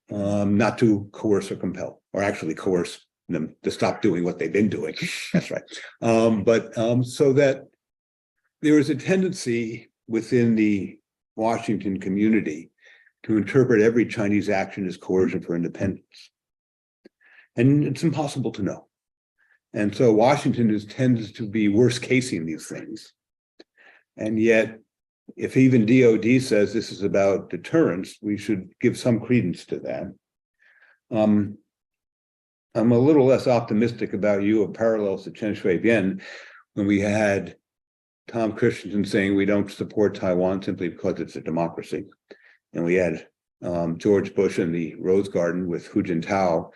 B: not to coerce or compel, or actually coerce them to stop doing what they've been doing. That's right. So that there is a tendency within the Washington community to interpret every Chinese action as coercion for independence. And it's impossible to know. And so Washington tends to be worst casing these things. And yet, if even DoD says this is about deterrence, we should give some credence to that. I'm a little less optimistic about you of parallels to Chen Weiss when we had Tom Christensen saying we don't support Taiwan simply because it's a democracy. And we had George Bush in the Rose Garden with Hu Jintao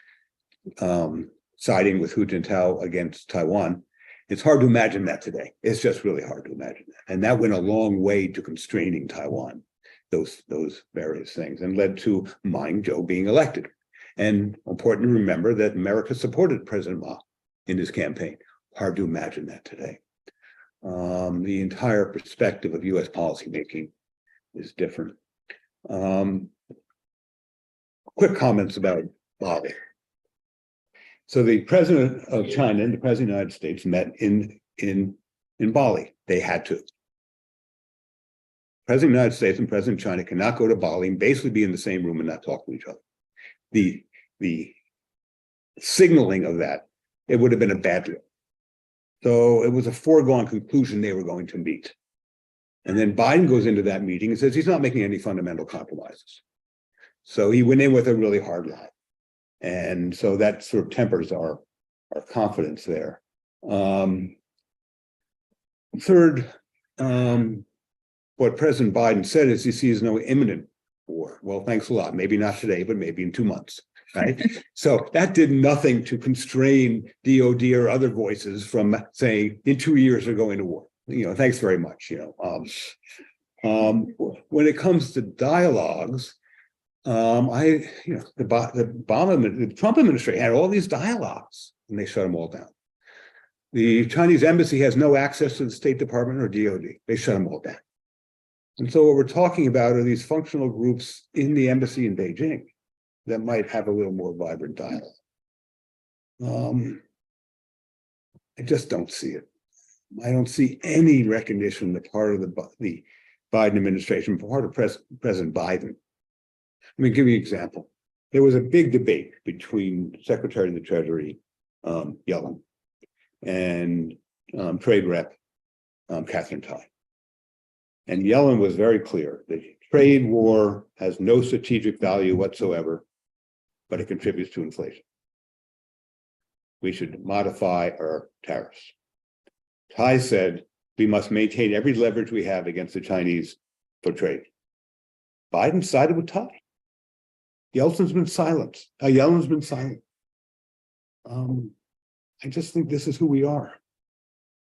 B: siding with Hu Jintao against Taiwan. It's hard to imagine that today. It's just really hard to imagine that. And that went a long way to constraining Taiwan, those various things, and led to Ma Ying-jeou being elected. And important to remember that America supported President Ma in his campaign. Hard to imagine that today. The entire perspective of US policymaking is different. Quick comments about Bali. So the president of China and the president of the United States met in Bali. They had to. President of the United States and President of China cannot go to Bali and basically be in the same room and not talk to each other. The signaling of that, it would have been a bad deal. So it was a foregone conclusion they were going to meet. And then Biden goes into that meeting and says he's not making any fundamental compromises. So he went in with a really hard line. And so that sort of tempers our confidence there. Third, what President Biden said is he sees no imminent war. Well, thanks a lot. Maybe not today, but maybe in 2 months, right? So that did nothing to constrain DoD or other voices from saying in 2 years we're going to war. Thanks very much. When it comes to dialogues, the Trump administration had all these dialogues and they shut them all down. The Chinese embassy has no access to the State Department or DoD. They shut them all down. And so what we're talking about are these functional groups in the embassy in Beijing that might have a little more vibrant dialogue. I just don't see it. I don't see any recognition on the part of the Biden administration, part of President Biden. Let me give you an example. There was a big debate between Secretary of the Treasury, Yellen, and Trade Rep, Catherine Tai. And Yellen was very clear that trade war has no strategic value whatsoever, but it contributes to inflation. We should modify our tariffs. Tai said we must maintain every leverage we have against the Chinese for trade. Biden sided with Tai. Yellen's been silent. I just think this is who we are.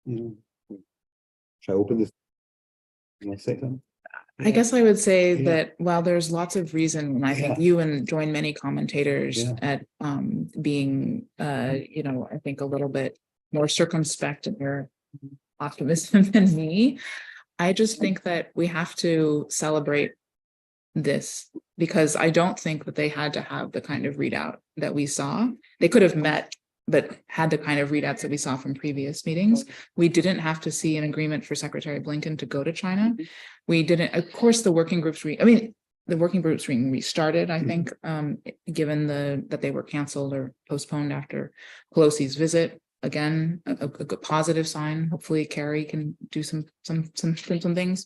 B: Should I open this? Can I say something?
C: I guess I would say that while there's lots of reason, and I think you and join many commentators at being, I think a little bit more circumspect in their optimism than me, I just think that we have to celebrate this because I don't think that they had to have the kind of readout that we saw. They could have met, but had the kind of readouts that we saw from previous meetings. We didn't have to see an agreement for Secretary Blinken to go to China. We didn't, of course, the working groups being restarted, I think, given that they were canceled or postponed after Pelosi's visit. Again, a good positive sign. Hopefully Kerry can do some things.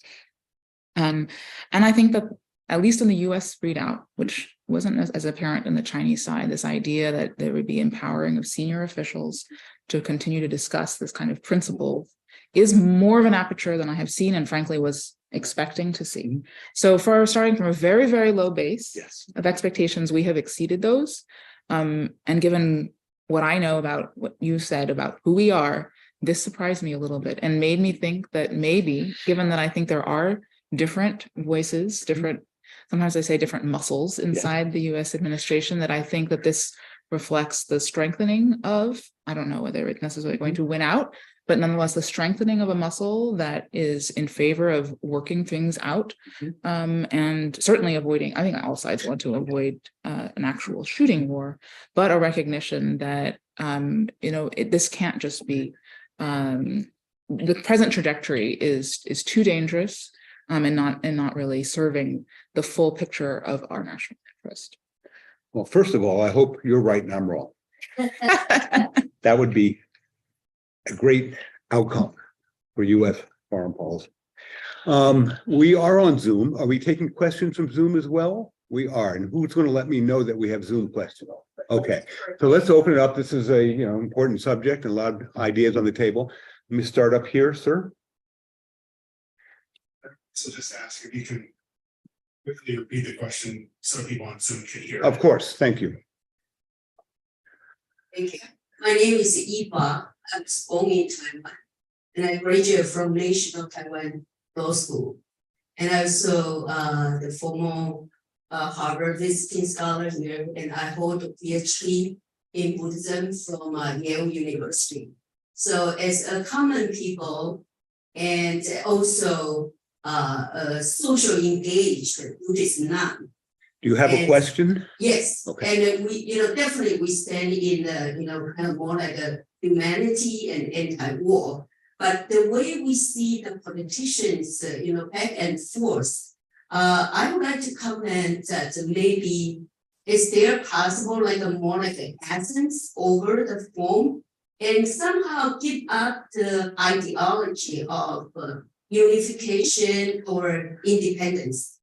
C: And I think that at least in the US readout, which wasn't as apparent in the Chinese side, this idea that there would be empowering of senior officials to continue to discuss this kind of principle is more of an aperture than I have seen, and frankly was expecting to see. So for starting from a very, very low base
B: Yes.
C: of expectations, we have exceeded those. And given what I know about what you said about who we are, this surprised me a little bit and made me think that maybe, given that I think there are different voices, sometimes I say different muscles inside the US administration, that I think that this reflects the strengthening of, I don't know whether it's necessarily going to win out, but nonetheless, the strengthening of a muscle that is in favor of working things out, and certainly avoiding, I think all sides want to avoid an actual shooting war, but a recognition that, this can't just be, the present trajectory is too dangerous, and not really serving the full picture of our national interest.
B: Well, first of all, I hope you're right and I'm wrong. That would be a great outcome for US foreign policy. We are on Zoom. Are we taking questions from Zoom as well? We are. And who's going to let me know that we have Zoom questions? Okay, so let's open it up. This is a important subject and a lot of ideas on the table. Let me start up here, sir.
D: So just ask if you can quickly repeat the question so people on Zoom can hear.
B: Of course, thank you.
E: Thank you. My name is Yifa. I was born in Taiwan, and I graduated from National Taiwan Law School, and also the former Harvard visiting scholar here, and I hold a PhD in Buddhism from Yale University. So as a common people, and also social engaged Buddhist nun.
B: Do you have a question?
E: Yes,
B: Okay.
E: and we, definitely we stand in the, kind of more like a humanity and anti-war. But the way we see the politicians, back and forth, I would like to comment that maybe is there possible like a more like an essence over the form, and somehow give up the ideology of unification or independence,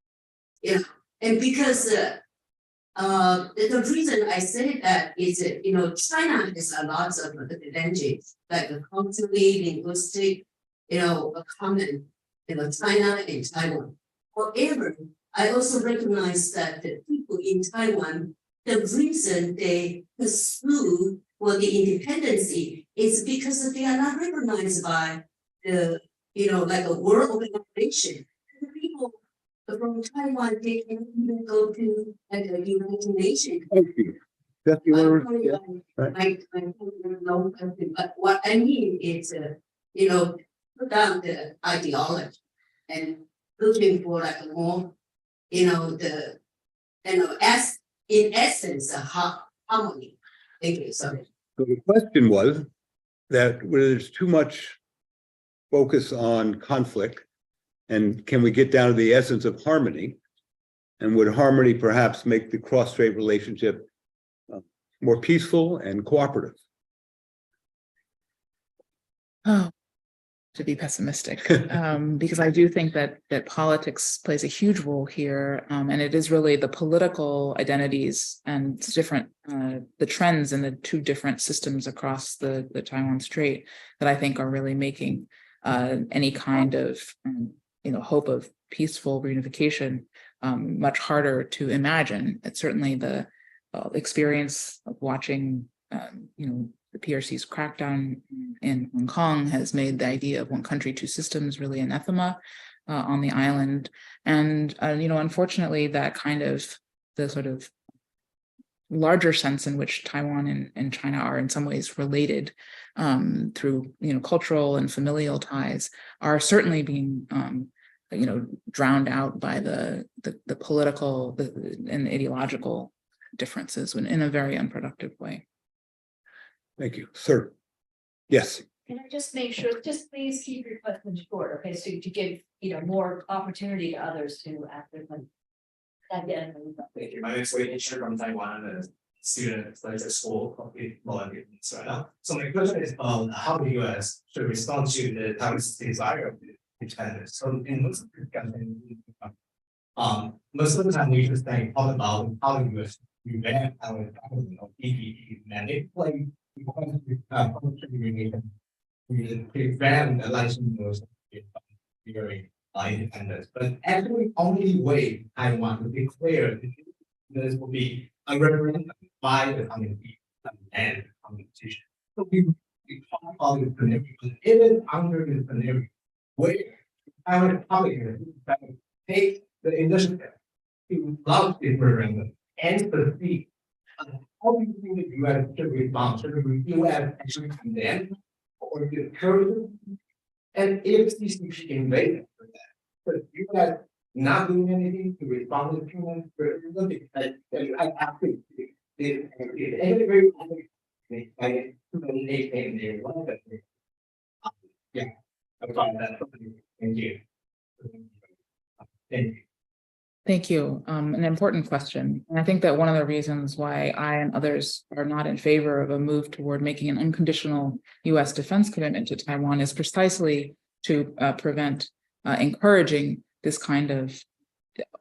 E: and because the reason I say that is China has a lot of advantage, like culturally, linguistic, a common, China and Taiwan. However, I also recognize that the people in Taiwan, the reason they pursue for the independence is because they are not recognized by the, like a world organization. The people from Taiwan, they can even go to like a United Nations.
B: Thank you. That's your
E: But what I mean is, put down the ideology and looking for like a more, as in essence, a harmony. Thank you. Sorry.
B: So the question was that where there's too much focus on conflict, and can we get down to the essence of harmony? And would harmony perhaps make the cross-strait relationship more peaceful and cooperative?
C: Oh, to be pessimistic, because I do think that politics plays a huge role here, and it is really the political identities and different the trends in the two different systems across the Taiwan Strait that I think are really making any kind of hope of peaceful reunification much harder to imagine. It's certainly the experience of watching the PRC's crackdown in Hong Kong has made the idea of one country, two systems really anathema on the island. And, unfortunately, that kind of the sort of larger sense in which Taiwan and China are in some ways related through, cultural and familial ties are certainly being, drowned out by the political and ideological differences in a very unproductive way.
B: Thank you, sir. Yes.
A: Can I just make sure, just please keep your questions short, okay, so to give, more opportunity to others to actively. Again.
D: My name is Wei Chen from Taiwan, a student at the School of Politics right now. So my question is how the US should respond to the Taiwan's desire of independence. So in most of the discussion, most of the time we just talk about how the US revamp our PPP mandate, like we prevent the license independence. But actually, only way Taiwan to declare this will be a referendum by the community and competition. So we talk about the scenario, but even under the scenario where Taiwan public take the initiative to launch this referendum and proceed. How do you think the U.S. should respond? Should the U.S. actually condemn or discourage? And if CCP invaded for that, but U.S. not doing anything to respond to Cuban referendum, I actually did very by 2018 they won that. Yeah, I found that. Thank you. Thank you.
C: Thank you. An important question. And I think that one of the reasons why I and others are not in favor of a move toward making an unconditional U.S. defense commitment to Taiwan is precisely to prevent encouraging this kind of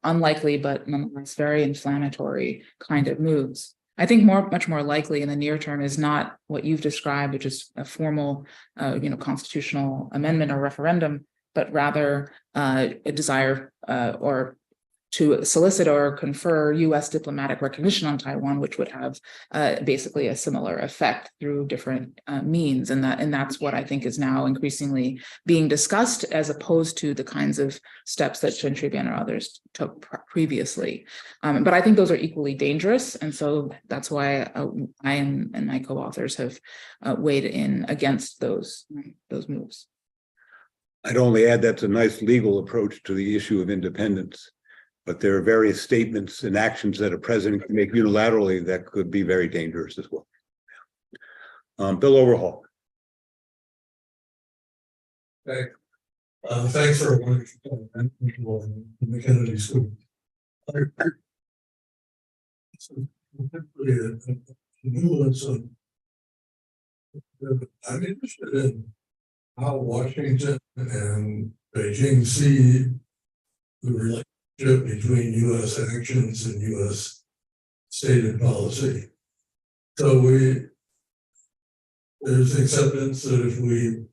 C: unlikely but nonetheless very inflammatory kind of moves. I think much more likely in the near term is not what you've described, which is a formal, constitutional amendment or referendum, but rather a desire or to solicit or confer U.S. diplomatic recognition on Taiwan, which would have basically a similar effect through different means, and that's what I think is now increasingly being discussed, as opposed to the kinds of steps that Chen Weiss or others took previously. But I think those are equally dangerous, and so that's why I and my co-authors have weighed in against those moves.
B: I'd only add that's a nice legal approach to the issue of independence. But there are various statements and actions that a president can make unilaterally that could be very dangerous as well. Bill Overhaul.
F: Thanks for a wonderful in the Kennedy School. I'm interested in how Washington and Beijing see the relationship between U.S. actions and U.S. stated policy. So there's acceptance that if we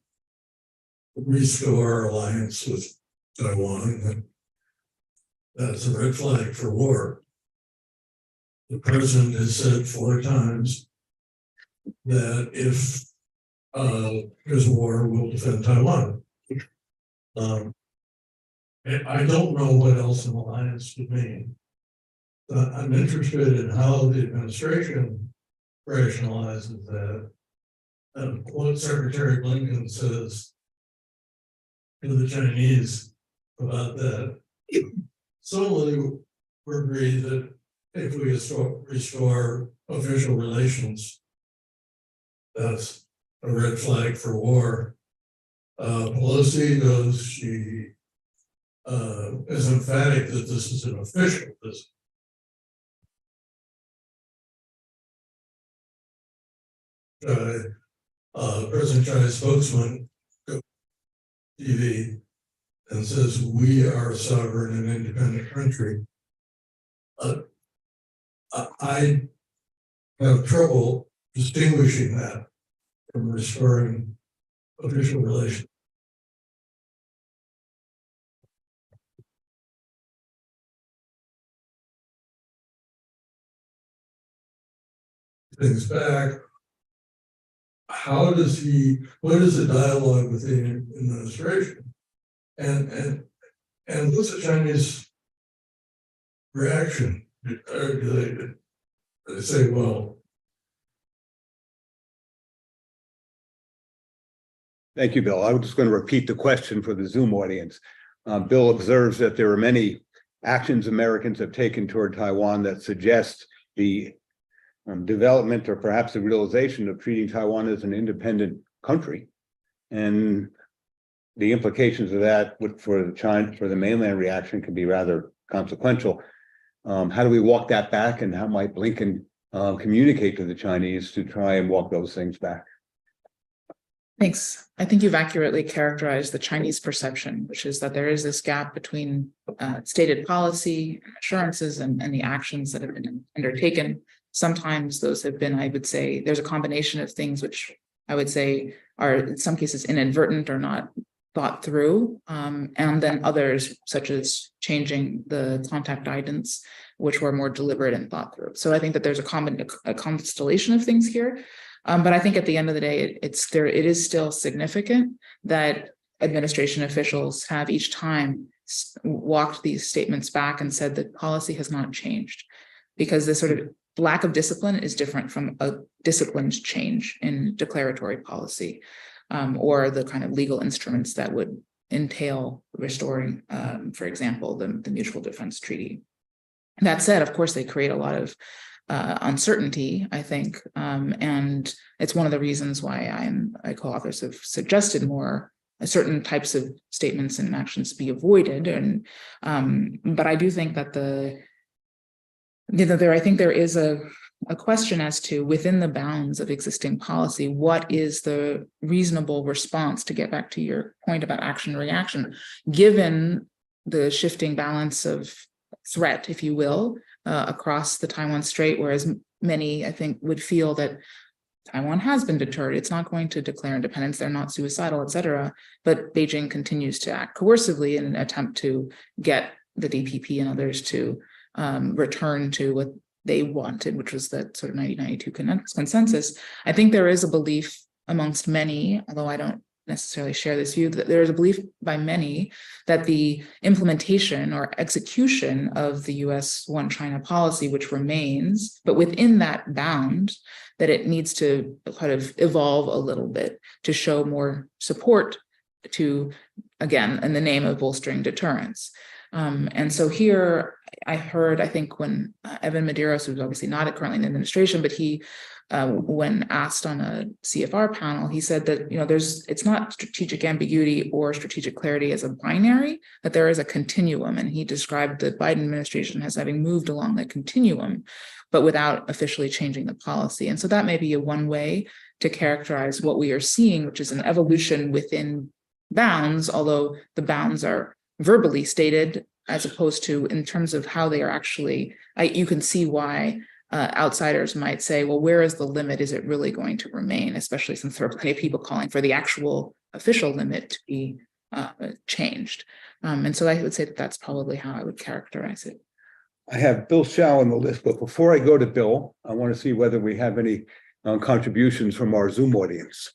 F: restore our alliance with Taiwan, that's a red flag for war. The president has said 4 times that if there's a war, we'll defend Taiwan. I don't know what else an alliance would mean. I'm interested in how the administration rationalizes that. And what Secretary Blinken says to the Chinese about that. Similarly, we agree that if we restore official relations, that's a red flag for war. Pelosi goes, she is emphatic that this is an official visit. President Chai's spokesman goes to TV and says, we are a sovereign and independent country. I have trouble distinguishing that from restoring official relations. Things back. What is the dialogue with the administration? And what's the Chinese reaction? Do they say, well?
B: Thank you, Bill. I was just going to repeat the question for the Zoom audience. Bill observes that there are many actions Americans have taken toward Taiwan that suggest the development or perhaps the realization of treating Taiwan as an independent country, and the implications of that for the mainland reaction can be rather consequential. How do we walk that back, and how might Blinken communicate to the Chinese to try and walk those things back?
C: Thanks. I think you've accurately characterized the Chinese perception, which is that there is this gap between stated policy, assurances, and the actions that have been undertaken. Sometimes those have been, I would say, there's a combination of things which I would say are in some cases inadvertent or not thought through, and then others such as changing the contact guidance, which were more deliberate and thought through. So I think that there's a constellation of things here. But I think at the end of the day, it is still significant that administration officials have each time walked these statements back and said that policy has not changed, because the sort of lack of discipline is different from a disciplined change in declaratory policy, or the kind of legal instruments that would entail restoring, for example, the Mutual Defense Treaty. That said, of course, they create a lot of uncertainty, I think, and it's one of the reasons why co-authors have suggested more certain types of statements and actions be avoided. And but I do think that I think there is a question as to, within the bounds of existing policy, what is the reasonable response, to get back to your point about action and reaction, given the shifting balance of threat, if you will, across the Taiwan Strait, whereas many, I think, would feel that Taiwan has been deterred. It's not going to declare independence. They're not suicidal, et cetera. But Beijing continues to act coercively in an attempt to get the DPP and others to return to what they wanted, which was that sort of 1992 consensus. I think there is a belief amongst many, although I don't necessarily share this view, that there is a belief by many that the implementation or execution of the US One China policy, which remains, but within that bound, that it needs to kind of evolve a little bit to show more support to, again, in the name of bolstering deterrence. And so here I heard, I think when Evan Medeiros, who's obviously not currently in the administration, but he, when asked on a CFR panel, he said that, it's not strategic ambiguity or strategic clarity as a binary, that there is a continuum. And he described the Biden administration as having moved along that continuum, but without officially changing the policy. And so that may be one way to characterize what we are seeing, which is an evolution within bounds, although the bounds are verbally stated, as opposed to in terms of how they are actually, you can see why outsiders might say, well, where is the limit? Is it really going to remain? Especially since there are plenty of people calling for the actual official limit to be changed. And so I would say that that's probably how I would characterize it.
B: I have Bill Shao on the list, but before I go to Bill, I want to see whether we have any contributions from our Zoom audience.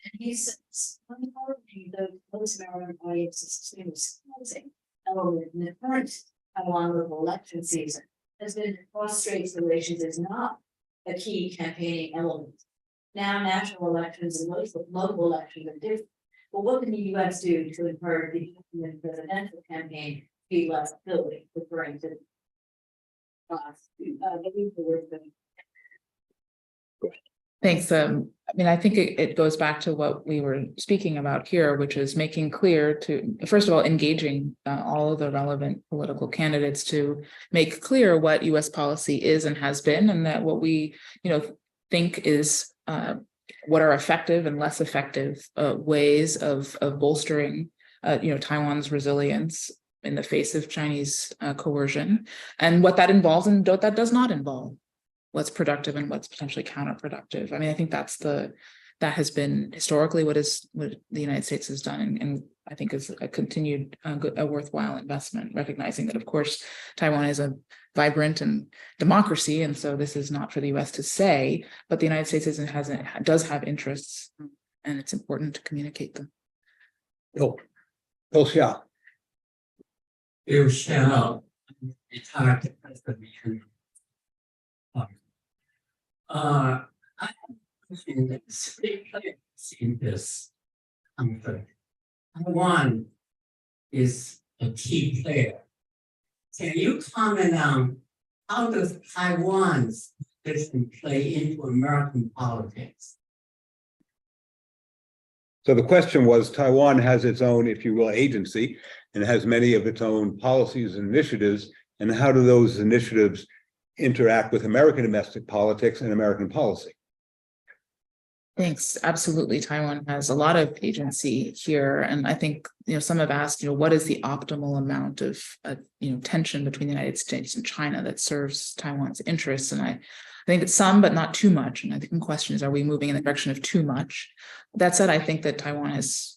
A: And he says, unfortunately, the most American audience is extremely surprising element in the current Taiwan local election season has been cross-strait relations is not a key campaigning element. Now national elections and local elections are different. But what can the U.S. do to encourage the presidential campaign to be less filthy, referring to
C: Thanks. I think it goes back to what we were speaking about here, which is making clear to, first of all, engaging all of the relevant political candidates to make clear what U.S. policy is and has been, and that what we, think is what are effective and less effective ways of bolstering, Taiwan's resilience in the face of Chinese coercion, and what that involves and what that does not involve. What's productive and what's potentially counterproductive. I think that has been historically what the United States has done, and I think is a continued a worthwhile investment, recognizing that, of course, Taiwan is a vibrant and democracy, and so this is not for the U.S. to say, but the United States does have interests, and it's important to communicate them.
B: Bill Shao.
G: Bill Shao, retired president. I have in this conflict. Taiwan is a key player. Can you comment on how does Taiwan's position play into American politics?
B: So the question was, Taiwan has its own, if you will, agency, and has many of its own policies and initiatives, and how do those initiatives interact with American domestic politics and American policy?
C: Thanks. Absolutely. Taiwan has a lot of agency here. And I think, some have asked, what is the optimal amount of, tension between the United States and China that serves Taiwan's interests? And I think it's some, but not too much. And I think the question is, are we moving in the direction of too much? That said, I think that Taiwan has,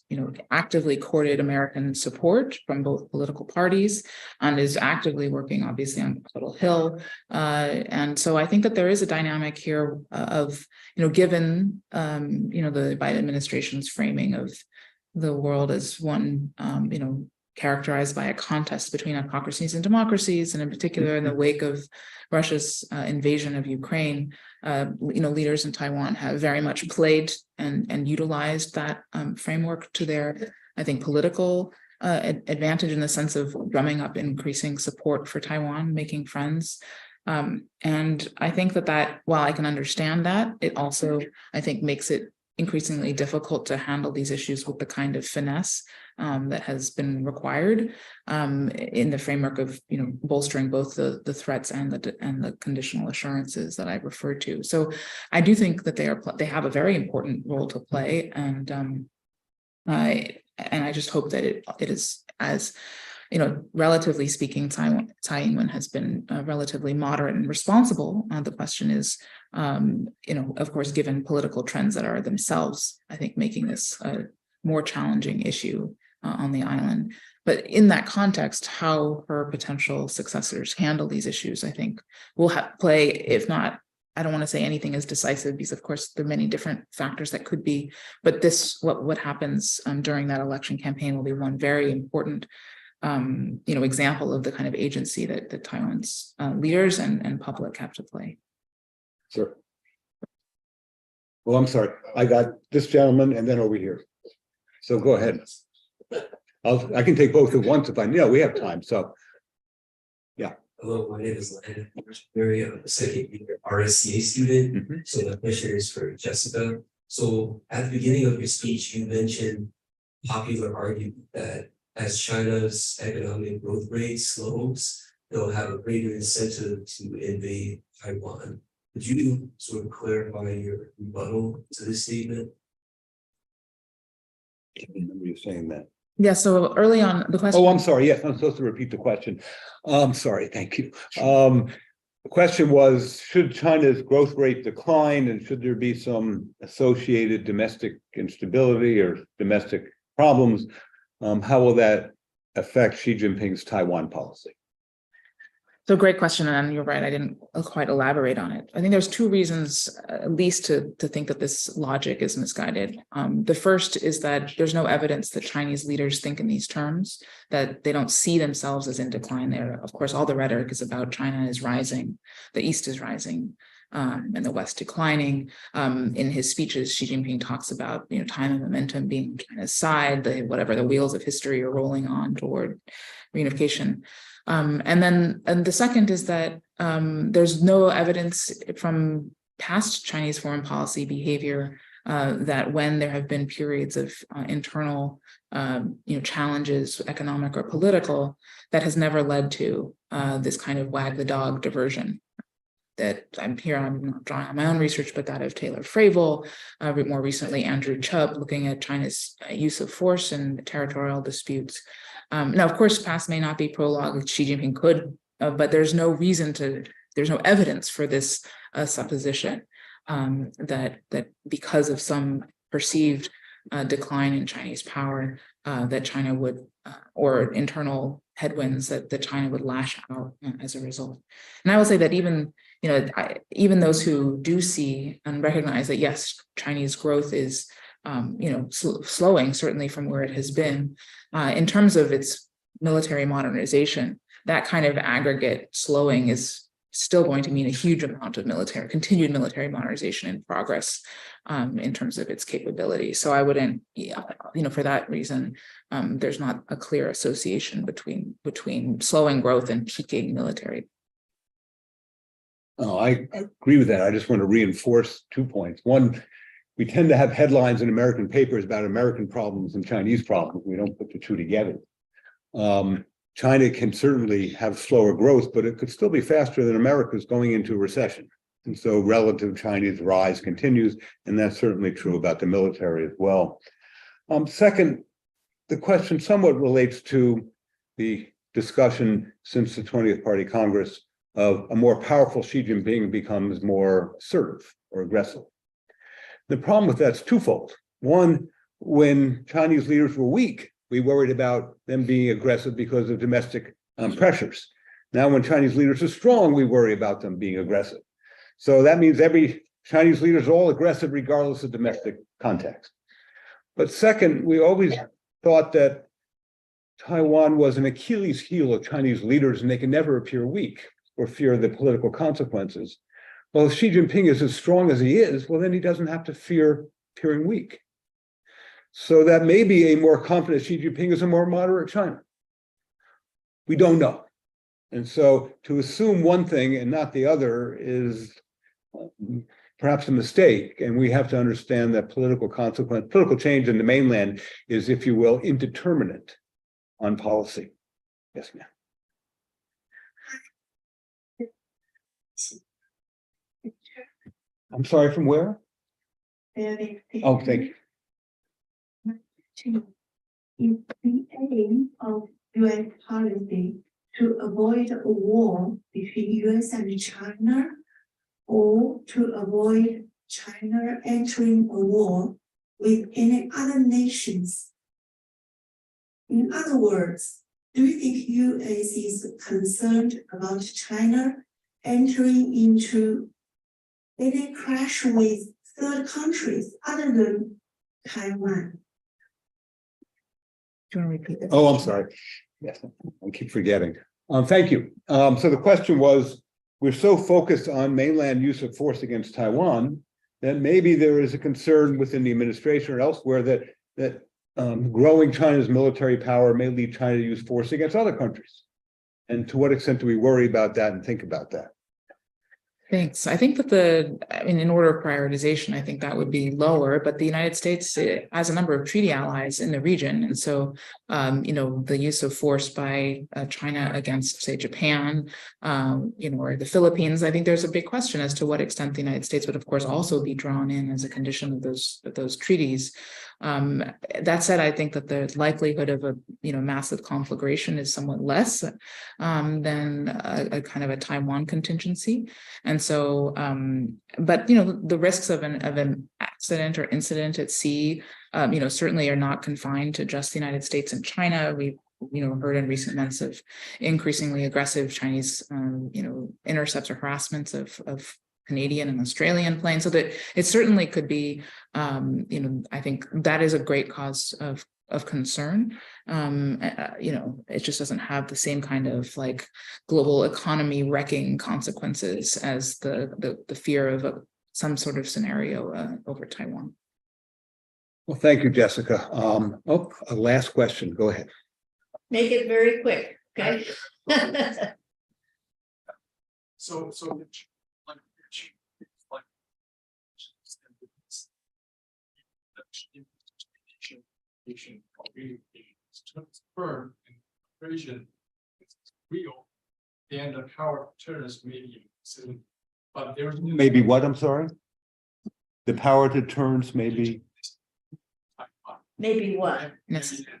C: actively courted American support from both political parties and is actively working, obviously, on Capitol Hill. And so I think that there is a dynamic here of, given, the Biden administration's framing of the world as one, characterized by a contest between autocracies and democracies, and in particular in the wake of Russia's invasion of Ukraine, leaders in Taiwan have very much played and utilized that framework to their, I think, political advantage in the sense of drumming up increasing support for Taiwan, making friends. And I think that while I can understand that, it also, I think, makes it increasingly difficult to handle these issues with the kind of finesse that has been required in the framework of bolstering both the threats and the conditional assurances that I referred to. So I do think that they have a very important role to play, and I just hope that it is, as relatively speaking, Taiwan has been relatively moderate and responsible. The question is, of course, given political trends that are themselves, I think, making this a more challenging issue on the island. But in that context, how her potential successors handle these issues, I think, will play, if not, I don't want to say anything is decisive, because of course there are many different factors that could be, but what happens during that election campaign will be one very important example of the kind of agency that Taiwan's leaders and public have to play.
B: Sure. Well, I'm sorry. I got this gentleman and then over here. So go ahead. I can take both at once if we have time. So, yeah.
H: Hello, my name is Len. I'm a second year RSCA student. So the question is for Jessica. So at the beginning of your speech, you mentioned popular argument that as China's economic growth rate slows, they'll have a greater incentive to invade Taiwan. Could you sort of clarify your rebuttal to this statement?
B: I remember you saying that.
C: Yeah, so early on, the question.
B: Oh, I'm sorry. Yes, I'm supposed to repeat the question. I'm sorry. Thank you. The question was, should China's growth rate decline, and should there be some associated domestic instability or domestic problems? How will that affect Xi Jinping's Taiwan policy?
C: So great question, and you're right, I didn't quite elaborate on it. I think there's two reasons, at least, to think that this logic is misguided. The first is that there's no evidence that Chinese leaders think in these terms, that they don't see themselves as in decline there. Of course, all the rhetoric is about China is rising, the East is rising, and the West declining. In his speeches, Xi Jinping talks about time and momentum being on China's side, the wheels of history are rolling on toward reunification. And the second is that there's no evidence from past Chinese foreign policy behavior that when there have been periods of internal challenges, economic or political, that has never led to this kind of wag the dog diversion. That I'm not drawing on my own research, but that of Taylor Fravel, more recently Andrew Chubb, looking at China's use of force in territorial disputes. Now, of course, past may not be prologue. Xi Jinping could, but there's no evidence for this supposition that because of some perceived decline in Chinese power, that China would, or internal headwinds that China would lash out as a result. And I will say that even those who do see and recognize that yes, Chinese growth is slowing, certainly from where it has been, in terms of its military modernization, that kind of aggregate slowing is still going to mean a huge amount of continued military modernization in progress in terms of its capability. So I wouldn't, for that reason, there's not a clear association between slowing growth and peaking military.
B: Oh, I agree with that. I just want to reinforce 2 points. One, we tend to have headlines in American papers about American problems and Chinese problems. We don't put the two together. China can certainly have slower growth, but it could still be faster than America's going into a recession. And so relative Chinese rise continues, and that's certainly true about the military as well. Second, the question somewhat relates to the discussion since the 20th Party Congress of a more powerful Xi Jinping becomes more assertive or aggressive. The problem with that's twofold. One, when Chinese leaders were weak, we worried about them being aggressive because of domestic pressures. Now, when Chinese leaders are strong, we worry about them being aggressive. So that means every Chinese leader is all aggressive regardless of domestic context. But second, we always thought that Taiwan was an Achilles heel of Chinese leaders and they can never appear weak or fear the political consequences. Well, if Xi Jinping is as strong as he is, well, then he doesn't have to fear appearing weak. So that maybe a more confident Xi Jinping is a more moderate China. We don't know. And so to assume one thing and not the other is perhaps a mistake. And we have to understand that political change in the mainland is, if you will, indeterminate on policy. Yes, ma'am. I'm sorry, from where? Oh, thank you.
I: Is the aim of US policy to avoid a war between US and China, or to avoid China entering a war with any other nations? In other words, do you think US is concerned about China entering into any clash with third countries other than Taiwan?
C: Do you want to repeat this?
B: Oh, I'm sorry. Yes, I keep forgetting. Thank you. So the question was, we're so focused on mainland use of force against Taiwan that maybe there is a concern within the administration or elsewhere that growing China's military power may lead China to use force against other countries. And to what extent do we worry about that and think about that?
C: Thanks. I think that in order of prioritization, I think that would be lower, but the United States has a number of treaty allies in the region. And so, the use of force by China against, say, Japan, or the Philippines, I think there's a big question as to what extent the United States would, of course, also be drawn in as a condition of those treaties. That said, I think that the likelihood of a massive conflagration is somewhat less than a kind of a Taiwan contingency. And so, but the risks of an accident or incident at sea, certainly are not confined to just the United States and China. We've heard in recent months of increasingly aggressive Chinese, intercepts or harassments of Canadian and Australian planes, so that it certainly could be, I think that is a great cause of concern. It just doesn't have the same kind of like global economy wrecking consequences as the fear of some sort of scenario over Taiwan.
B: Well, thank you, Jessica. A last question. Go ahead.
A: Make it very quick, okay?
J: So firm and operation is real, then the power of deterrence may be soon. But there's
B: Maybe what? I'm sorry. The power to deterrence maybe.
A: Maybe what?
C: Necessary.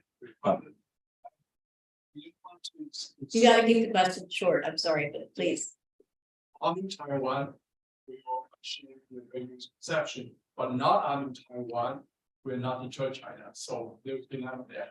A: You gotta keep the question short. I'm sorry, but please.
J: On Taiwan, we will achieve the exception, but not on Taiwan, will not deter China. So there's been out there.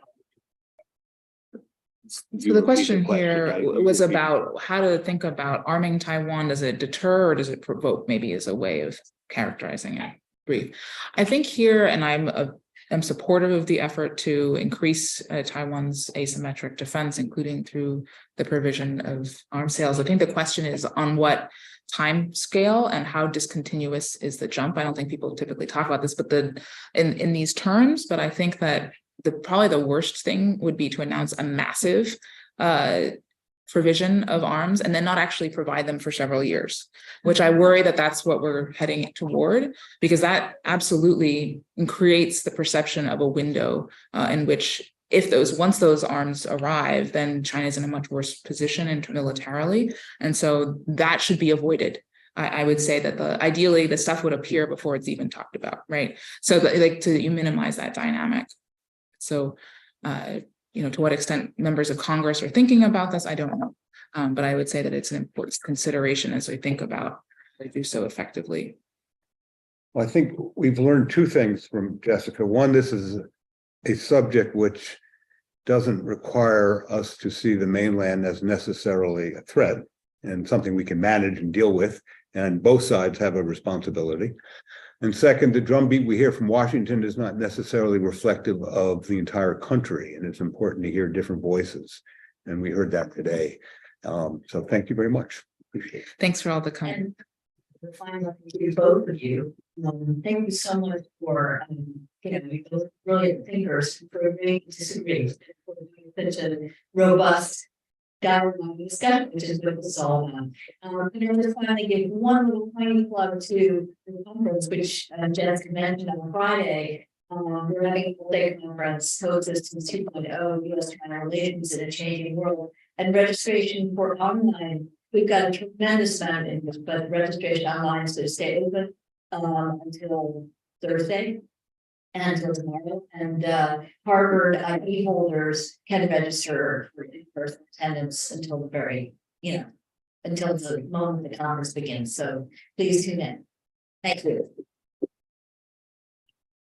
C: So the question here was about how to think about arming Taiwan. Does it deter or does it provoke? Maybe is a way of characterizing it. Brief. I think here, and I'm supportive of the effort to increase Taiwan's asymmetric defense, including through the provision of arms sales. I think the question is on what time scale and how discontinuous is the jump. I don't think people typically talk about this, but in these terms, but I think that probably the worst thing would be to announce a massive provision of arms and then not actually provide them for several years, which I worry that that's what we're heading toward, because that absolutely creates the perception of a window in which once those arms arrive, then China's in a much worse position militarily. And so that should be avoided. I would say that ideally the stuff would appear before it's even talked about, right? So you minimize that dynamic. So, to what extent members of Congress are thinking about this, I don't know. But I would say that it's an important consideration as we think about how to do so effectively.
B: Well, I think we've learned two things from Jessica. One, this is a subject which doesn't require us to see the mainland as necessarily a threat and something we can manage and deal with, and both sides have a responsibility. And second, the drumbeat we hear from Washington is not necessarily reflective of the entire country, and it's important to hear different voices. And we heard that today. So thank you very much. Appreciate it.
C: Thanks for all the comments.
A: And the final to both of you, thank you so much for, we both brilliant thinkers for agreeing to disagree, for doing such a robust dialogue discussion, which is what it's all about. And I just finally give one little tiny plug to the conference, which Jessica mentioned on Friday. We're having a full-day conference, Coexistence 2.0, U.S.-China Relations in a Changing World, and registration for online. We've got a tremendous amount of interest, but registration online is going to stay open until Thursday and until tomorrow. And Harvard ID holders can register for in-person attendance until the very, until the moment the conference begins. So please tune in. Thank you.